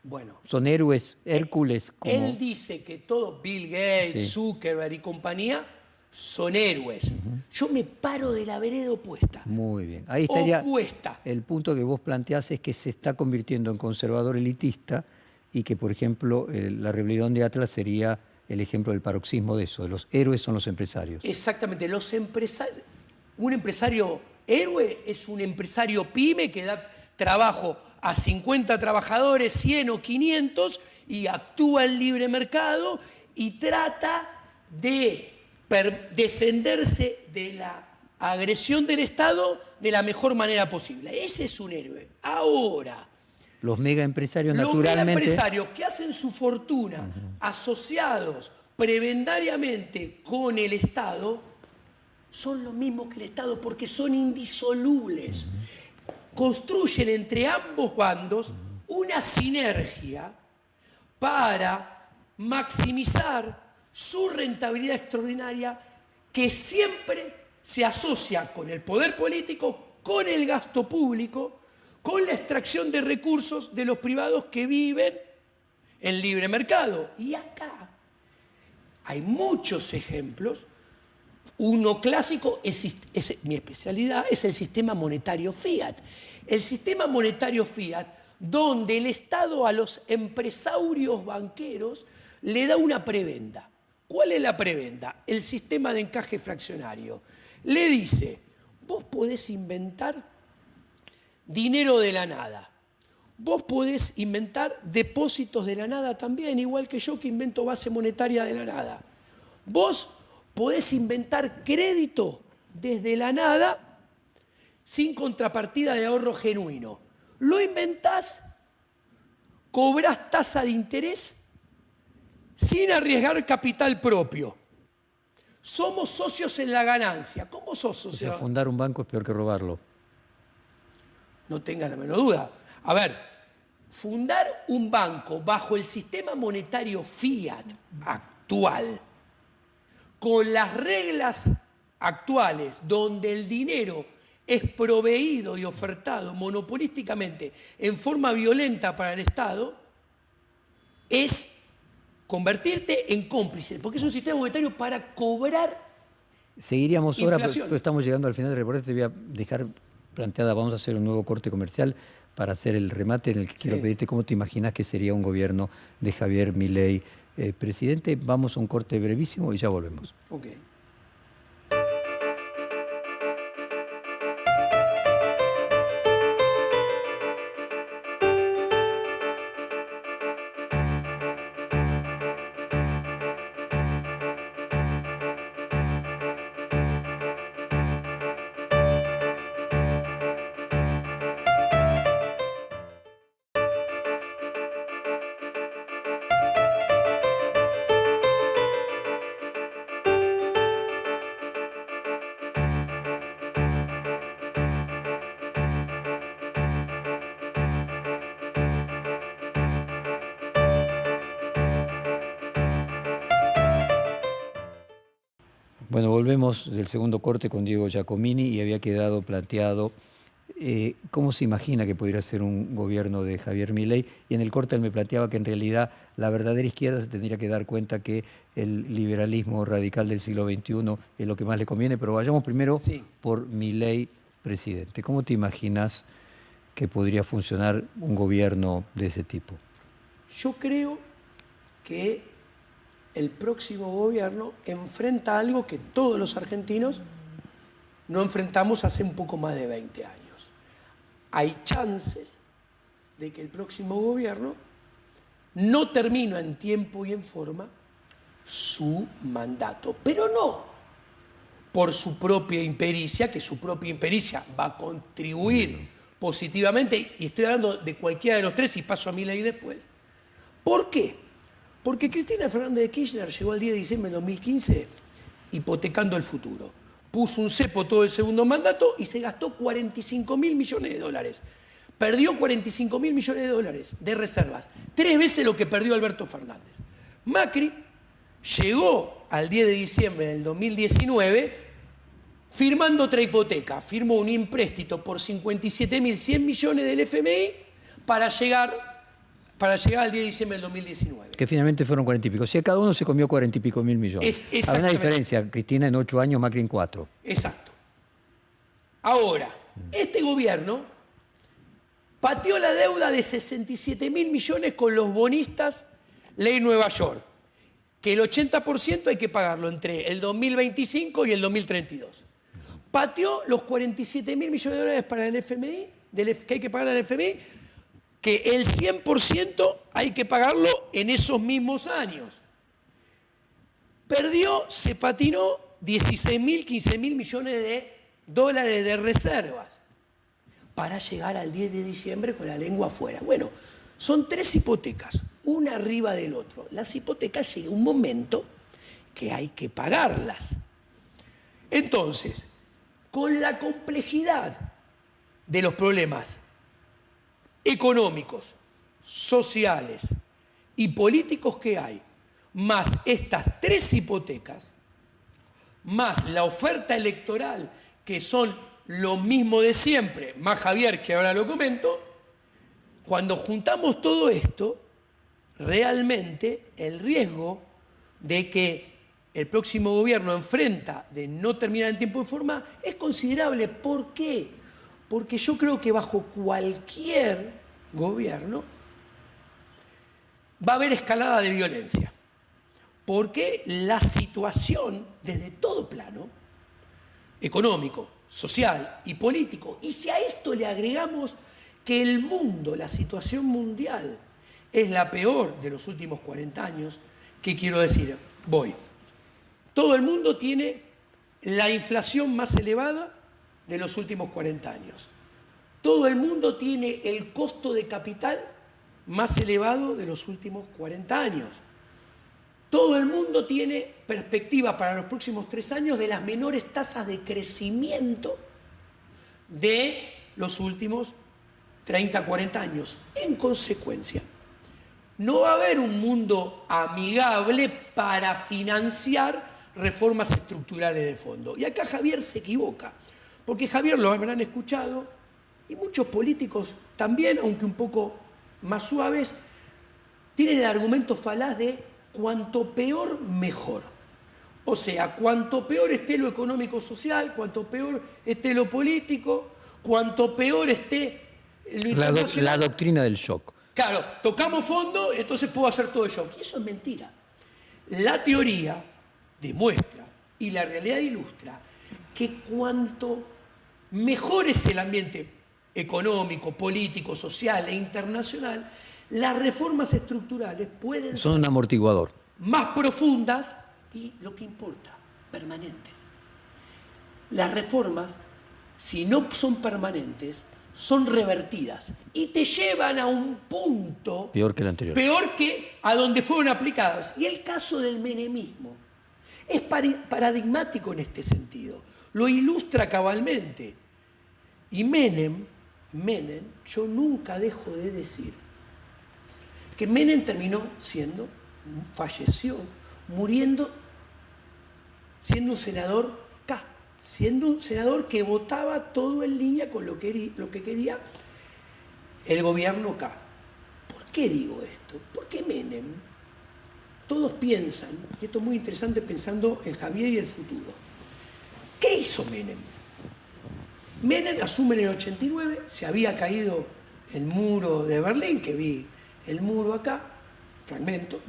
bueno, Son héroes, Hércules. Como... él dice que todos, Bill Gates, Sí. Zuckerberg y compañía, son héroes. Yo me paro de la vereda opuesta. Muy bien. Ahí estaría Opuesta. el punto que vos planteás es que se está convirtiendo en conservador elitista y que, por ejemplo, la rebelión de Atlas sería el ejemplo del paroxismo de eso. De los héroes son los empresarios. Exactamente. Los empresarios, un empresario héroe es un empresario pyme que da trabajo a 50 trabajadores, 100 o 500, y actúa en libre mercado y trata de defenderse de la agresión del Estado de la mejor manera posible. Ese es un héroe. Ahora, Los mega empresarios los naturalmente... empresarios que hacen su fortuna asociados prebendariamente con el Estado son los mismos que el Estado porque son indisolubles. Construyen entre ambos bandos una sinergia para maximizar su rentabilidad extraordinaria que siempre se asocia con el poder político, con el gasto público, con la extracción de recursos de los privados que viven en libre mercado. Y acá hay muchos ejemplos. Uno clásico, mi especialidad, es el sistema monetario fiat. El sistema monetario fiat, donde el Estado a los empresarios banqueros le da una prebenda. ¿Cuál es la prebenda? El sistema de encaje fraccionario. Le dice, vos podés inventar dinero de la nada. Vos podés inventar depósitos de la nada también, igual que yo que invento base monetaria de la nada. Vos podés inventar crédito desde la nada sin contrapartida de ahorro genuino. Lo inventás, cobrás tasa de interés sin arriesgar capital propio. Somos socios en la ganancia. ¿Cómo sos O socio? sea, fundar un banco es peor que robarlo. No tengan la menor duda. A ver, fundar un banco bajo el sistema monetario fiat actual, con las reglas actuales, donde el dinero es proveído y ofertado monopolísticamente en forma violenta para el Estado, es convertirte en cómplice, porque es un sistema monetario para cobrar Seguiríamos ahora, inflación. pero estamos llegando al final del reporte. Te voy a dejar planteada, vamos a hacer un nuevo corte comercial para hacer el remate en el que quiero Sí. pedirte cómo te imaginas que sería un gobierno de Javier Milei presidente. Vamos a un corte brevísimo y ya volvemos. Ok. Bueno, volvemos del segundo corte con Diego Giacomini y había quedado planteado cómo se imagina que podría ser un gobierno de Javier Milei. Y en el corte él me planteaba que en realidad la verdadera izquierda se tendría que dar cuenta que el liberalismo radical del siglo XXI es lo que más le conviene. Pero vayamos primero Sí. por Milei presidente. ¿Cómo te imaginas que podría funcionar un gobierno de ese tipo? Yo creo que el próximo gobierno enfrenta algo que todos los argentinos no enfrentamos hace un poco más de 20 años. Hay chances de que el próximo gobierno no termine en tiempo y en forma su mandato, pero no por su propia impericia, que su propia impericia va a contribuir positivamente, y estoy hablando de cualquiera de los tres y paso a Milei después. ¿Por qué? Porque Cristina Fernández de Kirchner llegó el 10 de diciembre de 2015 hipotecando el futuro. Puso un cepo todo el segundo mandato y se gastó 45.000 millones de dólares. Perdió 45.000 millones de dólares de reservas, 3 veces lo que perdió Alberto Fernández. Macri llegó al 10 de diciembre del 2019 firmando otra hipoteca. Firmó un empréstito por 57.100 millones del FMI para llegar al 10 de diciembre del 2019. Que finalmente fueron 40 y pico. O sea, cada uno se comió 40 y pico mil millones. Hay una Exactamente. diferencia, Cristina en 8 años, Macri en 4. Exacto. Ahora, este gobierno pateó la deuda de 67.000 millones con los bonistas Ley Nueva York, que el 80% hay que pagarlo entre el 2025 y el 2032. Pateó los 47.000 millones de dólares para el FMI, que hay que pagar al FMI, que el 100% hay que pagarlo en esos mismos años. Se patinó 16.000, 15.000 millones de dólares de reservas para llegar al 10 de diciembre con la lengua afuera. Bueno, son 3 hipotecas, una arriba del otro. Las hipotecas llega un momento que hay que pagarlas. Entonces, con la complejidad de los problemas económicos, sociales y políticos que hay, más estas 3 hipotecas, más la oferta electoral, que son lo mismo de siempre, más Javier, que ahora lo comento, cuando juntamos todo esto, realmente el riesgo de que el próximo gobierno enfrenta de no terminar en tiempo y forma es considerable. ¿Por qué? Porque yo creo que bajo cualquier gobierno va a haber escalada de violencia. Porque la situación, desde todo plano, económico, social y político, y si a esto le agregamos que el mundo, la situación mundial, es la peor de los últimos 40 años, ¿qué quiero decir? Todo el mundo tiene la inflación más elevada de los últimos 40 años. Todo el mundo tiene el costo de capital más elevado de los últimos 40 años. Todo el mundo tiene perspectiva para los próximos 3 años de las menores tasas de crecimiento de los últimos 30, 40 años. En consecuencia, no va a haber un mundo amigable para financiar reformas estructurales de fondo. Y acá Javier se equivoca, porque Javier lo habrán escuchado, y muchos políticos también, aunque un poco más suaves, tienen el argumento falaz de cuanto peor, mejor. O sea, cuanto peor esté lo económico-social, cuanto peor esté lo político, cuanto peor esté La doctrina del shock. Claro, tocamos fondo, entonces puedo hacer todo el shock. Y eso es mentira. La teoría demuestra y la realidad ilustra que cuanto mejor es el ambiente económico, político, social e internacional, las reformas estructurales pueden Son ser un amortiguador. más profundas y, lo que importa, permanentes. Las reformas, si no son permanentes, son revertidas y te llevan a un punto Peor que el anterior. peor que a donde fueron aplicadas. Y el caso del menemismo es paradigmático en este sentido. Lo ilustra cabalmente. Y Menem, yo nunca dejo de decir que Menem terminó falleció, muriendo, siendo un senador K, siendo un senador que votaba todo en línea con lo que quería el gobierno K. ¿Por qué digo esto? Porque Menem, todos piensan, y esto es muy interesante pensando en Javier y el futuro, ¿qué hizo Menem? Menem asume en el 89, se había caído el muro de Berlín, que vi el muro acá, fragmento.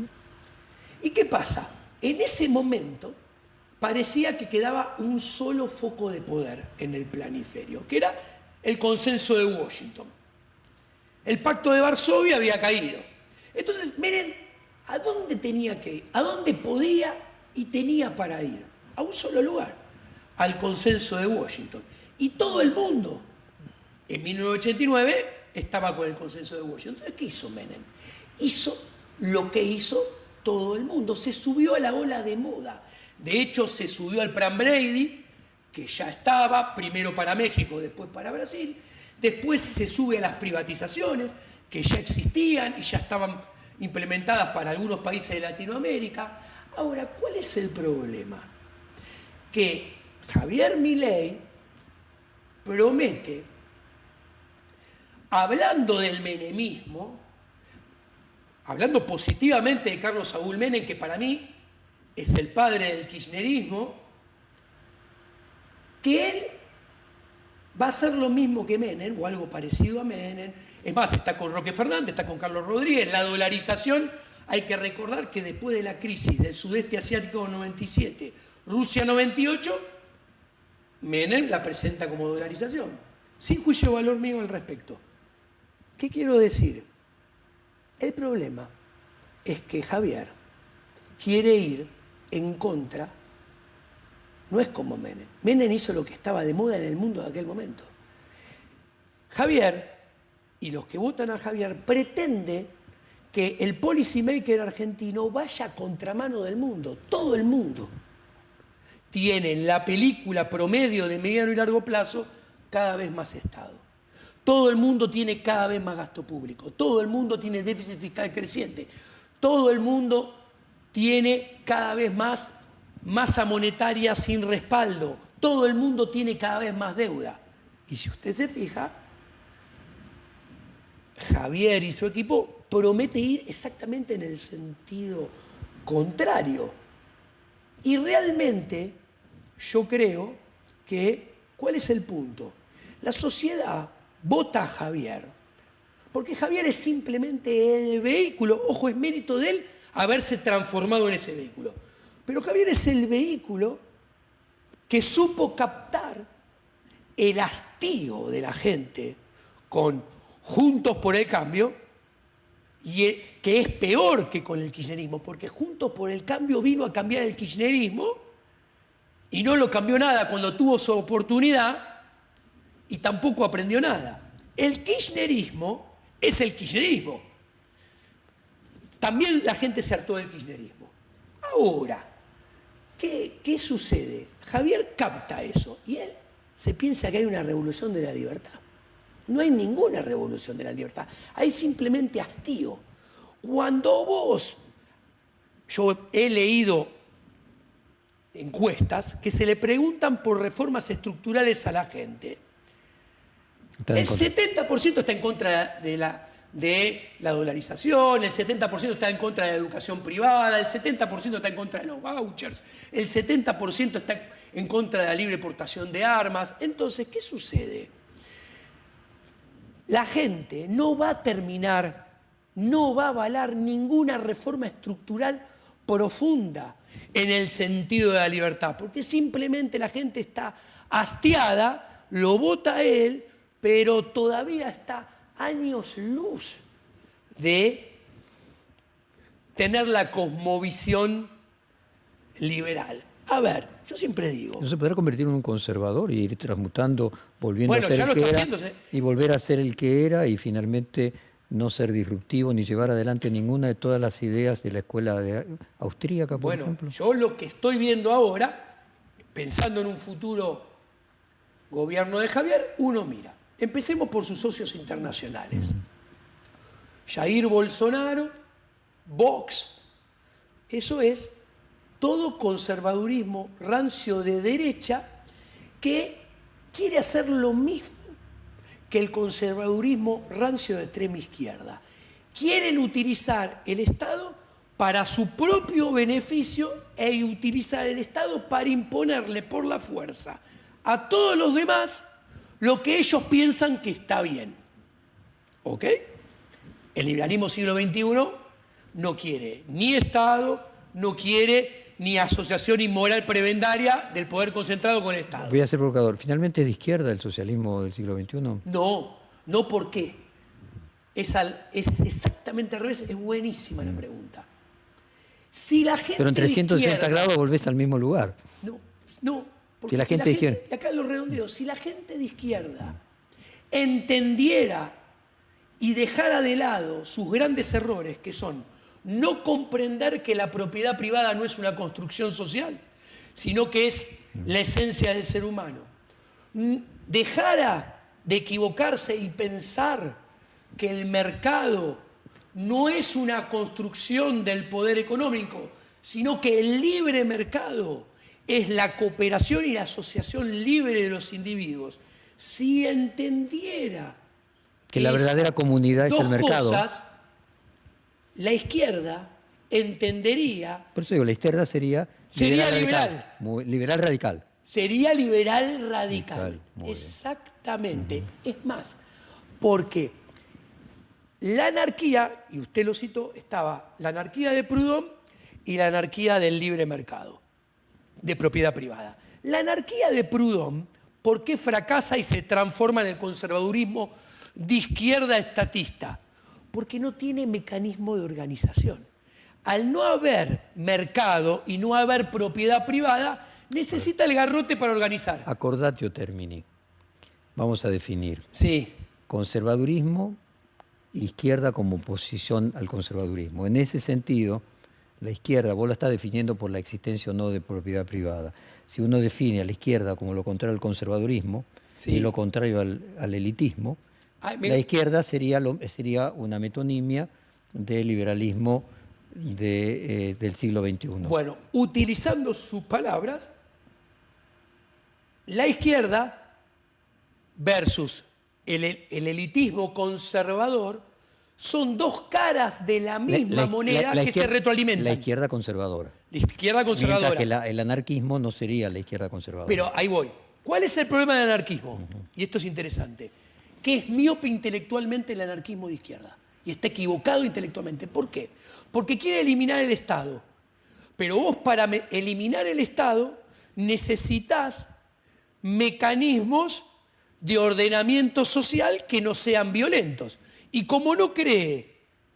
¿Y qué pasa? En ese momento parecía que quedaba un solo foco de poder en el planiferio, que era el consenso de Washington. El pacto de Varsovia había caído. Entonces, Menem, ¿a dónde tenía que ir? ¿A dónde podía y tenía para ir? A un solo lugar, al consenso de Washington. Y todo el mundo, en 1989, estaba con el consenso de Washington. Entonces, ¿qué hizo Menem? Hizo lo que hizo todo el mundo, se subió a la ola de moda. De hecho, se subió al Plan Brady, que ya estaba, primero para México, después para Brasil. Después se sube a las privatizaciones, que ya existían y ya estaban implementadas para algunos países de Latinoamérica. Ahora, ¿cuál es el problema? Que Javier Milei promete, hablando del menemismo, hablando positivamente de Carlos Saúl Menem, que para mí es el padre del kirchnerismo, que él va a hacer lo mismo que Menem, o algo parecido a Menem. Es más, está con Roque Fernández, está con Carlos Rodríguez. La dolarización, hay que recordar que después de la crisis del sudeste asiático en 97, Rusia 98, Menem la presenta como dolarización, sin juicio de valor mío al respecto. ¿Qué quiero decir? El problema es que Javier quiere ir en contra, no es como Menem. Menem hizo lo que estaba de moda en el mundo de aquel momento. Javier, y los que votan a Javier, pretende que el policymaker argentino vaya a contramano del mundo. Todo el mundo tiene en la película promedio de mediano y largo plazo cada vez más Estado. Todo el mundo tiene cada vez más gasto público. Todo el mundo tiene déficit fiscal creciente. Todo el mundo tiene cada vez más masa monetaria sin respaldo. Todo el mundo tiene cada vez más deuda. Y si usted se fija, Javier y su equipo promete ir exactamente en el sentido contrario. Y realmente yo creo que, ¿cuál es el punto? La sociedad vota a Javier, porque Javier es simplemente el vehículo, ojo, es mérito de él haberse transformado en ese vehículo, pero Javier es el vehículo que supo captar el hastío de la gente con Juntos por el Cambio, y que es peor que con el kirchnerismo, porque Juntos por el Cambio vino a cambiar el kirchnerismo y no lo cambió nada cuando tuvo su oportunidad y tampoco aprendió nada. El kirchnerismo es el kirchnerismo. También la gente se hartó del kirchnerismo. Ahora, ¿qué sucede? Javier capta eso y él se piensa que hay una revolución de la libertad. No hay ninguna revolución de la libertad, hay simplemente hastío. Cuando yo he leído encuestas que se le preguntan por reformas estructurales a la gente, el 70% está en contra de la dolarización, el 70% está en contra de la educación privada, el 70% está en contra de los vouchers, el 70% está en contra de la libre portación de armas. Entonces, ¿qué sucede? la gente no va a terminar, no va a avalar ninguna reforma estructural profunda en el sentido de la libertad, porque simplemente la gente está hastiada, lo vota a él, pero todavía está años luz de tener la cosmovisión liberal. A ver, yo siempre digo... ¿No se podrá convertir en un conservador y ir transmutando, volviendo a ser ya el lo que está era, haciéndose. y volver a ser el que era y finalmente no ser disruptivo ni llevar adelante ninguna de todas las ideas de la escuela austríaca, por ejemplo? Yo lo que estoy viendo ahora, pensando en un futuro gobierno de Javier, uno mira. Empecemos por sus socios internacionales. Jair Bolsonaro, Vox, eso es todo conservadurismo rancio de derecha que quiere hacer lo mismo que el conservadurismo rancio de extrema izquierda. Quieren utilizar el Estado para su propio beneficio e utilizar el Estado para imponerle por la fuerza a todos los demás lo que ellos piensan que está bien. ¿Ok? El liberalismo siglo XXI no quiere ni Estado, no quiere ni asociación inmoral prebendaria del poder concentrado con el Estado. Voy a ser provocador. ¿Finalmente es de izquierda el socialismo del siglo XXI? No, ¿por qué? Es exactamente al revés, es buenísima la pregunta. Si la gente Pero en 360 grados volvés al mismo lugar. No, porque Si la gente de izquierda... y acá lo redondeo, si la gente de izquierda entendiera y dejara de lado sus grandes errores, que son no comprender que la propiedad privada no es una construcción social, sino que es la esencia del ser humano, dejara de equivocarse y pensar que el mercado no es una construcción del poder económico, sino que el libre mercado es la cooperación y la asociación libre de los individuos. Si entendiera Que la verdadera comunidad es el mercado. Cosas, la izquierda entendería... Por eso digo, la izquierda sería liberal. Liberal radical. Sería liberal radical. Muy Exactamente. Es más, porque la anarquía, y usted lo citó, estaba la anarquía de Proudhon y la anarquía del libre mercado, de propiedad privada. La anarquía de Proudhon, ¿por qué fracasa y se transforma en el conservadurismo de izquierda estatista? Porque no tiene mecanismo de organización. Al no haber mercado y no haber propiedad privada, necesita el garrote para organizar. Accordatio termini. Vamos a definir. Sí. Conservadurismo, izquierda como oposición al conservadurismo. En ese sentido, la izquierda, vos la estás definiendo por la existencia o no de propiedad privada. Si uno define a la izquierda como lo contrario al conservadurismo y lo contrario al elitismo, la izquierda sería una metonimia del liberalismo del siglo XXI. Bueno, utilizando sus palabras, la izquierda versus el elitismo conservador son dos caras de la misma moneda que se retroalimentan. La izquierda conservadora. La izquierda conservadora. Mientras que el anarquismo no sería la izquierda conservadora. Pero ahí voy. ¿Cuál es el problema del anarquismo? Y esto es interesante. Que es miope intelectualmente el anarquismo de izquierda. Y está equivocado intelectualmente. ¿Por qué? Porque quiere eliminar el Estado. Pero vos para eliminar el Estado necesitas mecanismos de ordenamiento social que no sean violentos. Y como no cree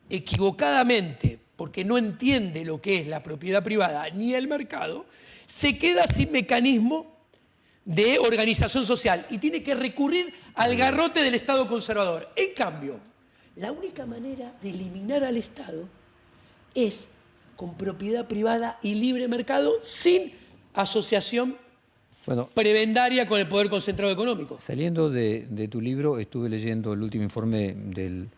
equivocadamente, porque no entiende lo que es la propiedad privada ni el mercado, se queda sin mecanismo de organización social y tiene que recurrir al garrote del Estado conservador. En cambio, la única manera de eliminar al Estado es con propiedad privada y libre mercado sin asociación prebendaria con el poder concentrado económico. Saliendo de tu libro, estuve leyendo el último informe del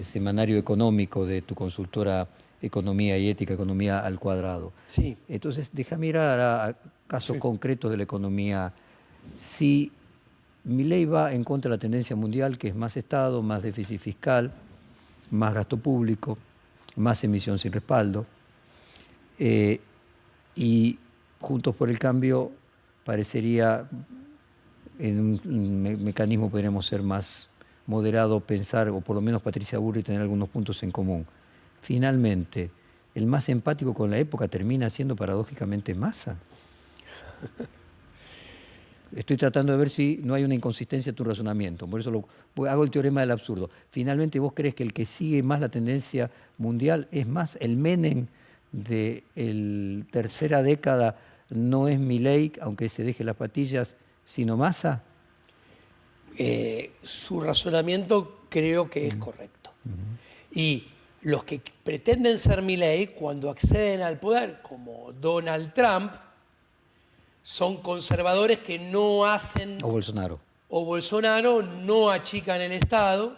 semanario económico de tu consultora Economía y Ética, Economía al Cuadrado. Sí. Entonces, deja mirar a casos concretos de la economía. Si Milei va en contra de la tendencia mundial, que es más Estado, más déficit fiscal, más gasto público, más emisión sin respaldo, y Juntos por el Cambio parecería, en un mecanismo podríamos ser más moderado pensar, o por lo menos Patricia Burri tener algunos puntos en común. Finalmente, el más empático con la época termina siendo paradójicamente Massa. Estoy tratando de ver si no hay una inconsistencia en tu razonamiento, por eso hago el teorema del absurdo. Finalmente, ¿vos crees que el que sigue más la tendencia mundial es más el Menem de la tercera década, no es Milei, aunque se deje las patillas, sino Massa? Su razonamiento creo que es correcto. Y los que pretenden ser Milei, cuando acceden al poder, como Donald Trump, son conservadores que no hacen... O Bolsonaro. O Bolsonaro, no achican el Estado,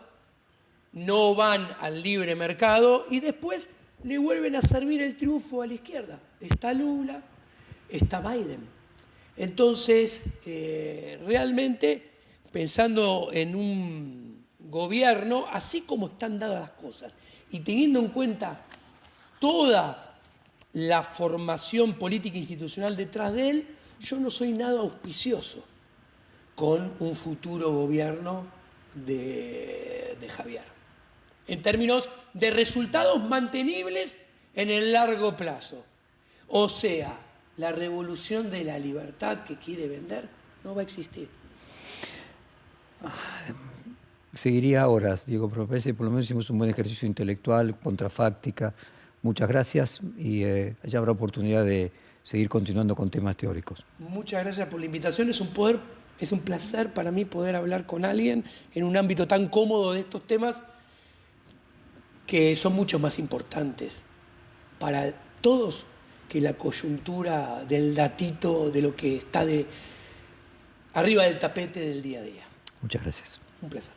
no van al libre mercado y después le vuelven a servir el triunfo a la izquierda. Está Lula, está Biden. Entonces, realmente, pensando en un gobierno, así como están dadas las cosas, y teniendo en cuenta toda la formación política e institucional detrás de él, yo no soy nada auspicioso con un futuro gobierno de Javier, en términos de resultados mantenibles en el largo plazo. O sea, la revolución de la libertad que quiere vender no va a existir. Seguiría horas, Diego, pero parece que por lo menos hicimos un buen ejercicio intelectual, contrafáctica. Muchas gracias y ya habrá oportunidad de seguir continuando con temas teóricos. Muchas gracias por la invitación. Es un placer para mí poder hablar con alguien en un ámbito tan cómodo de estos temas que son mucho más importantes para todos que la coyuntura del datito de lo que está arriba del tapete del día a día. Muchas gracias. Un placer.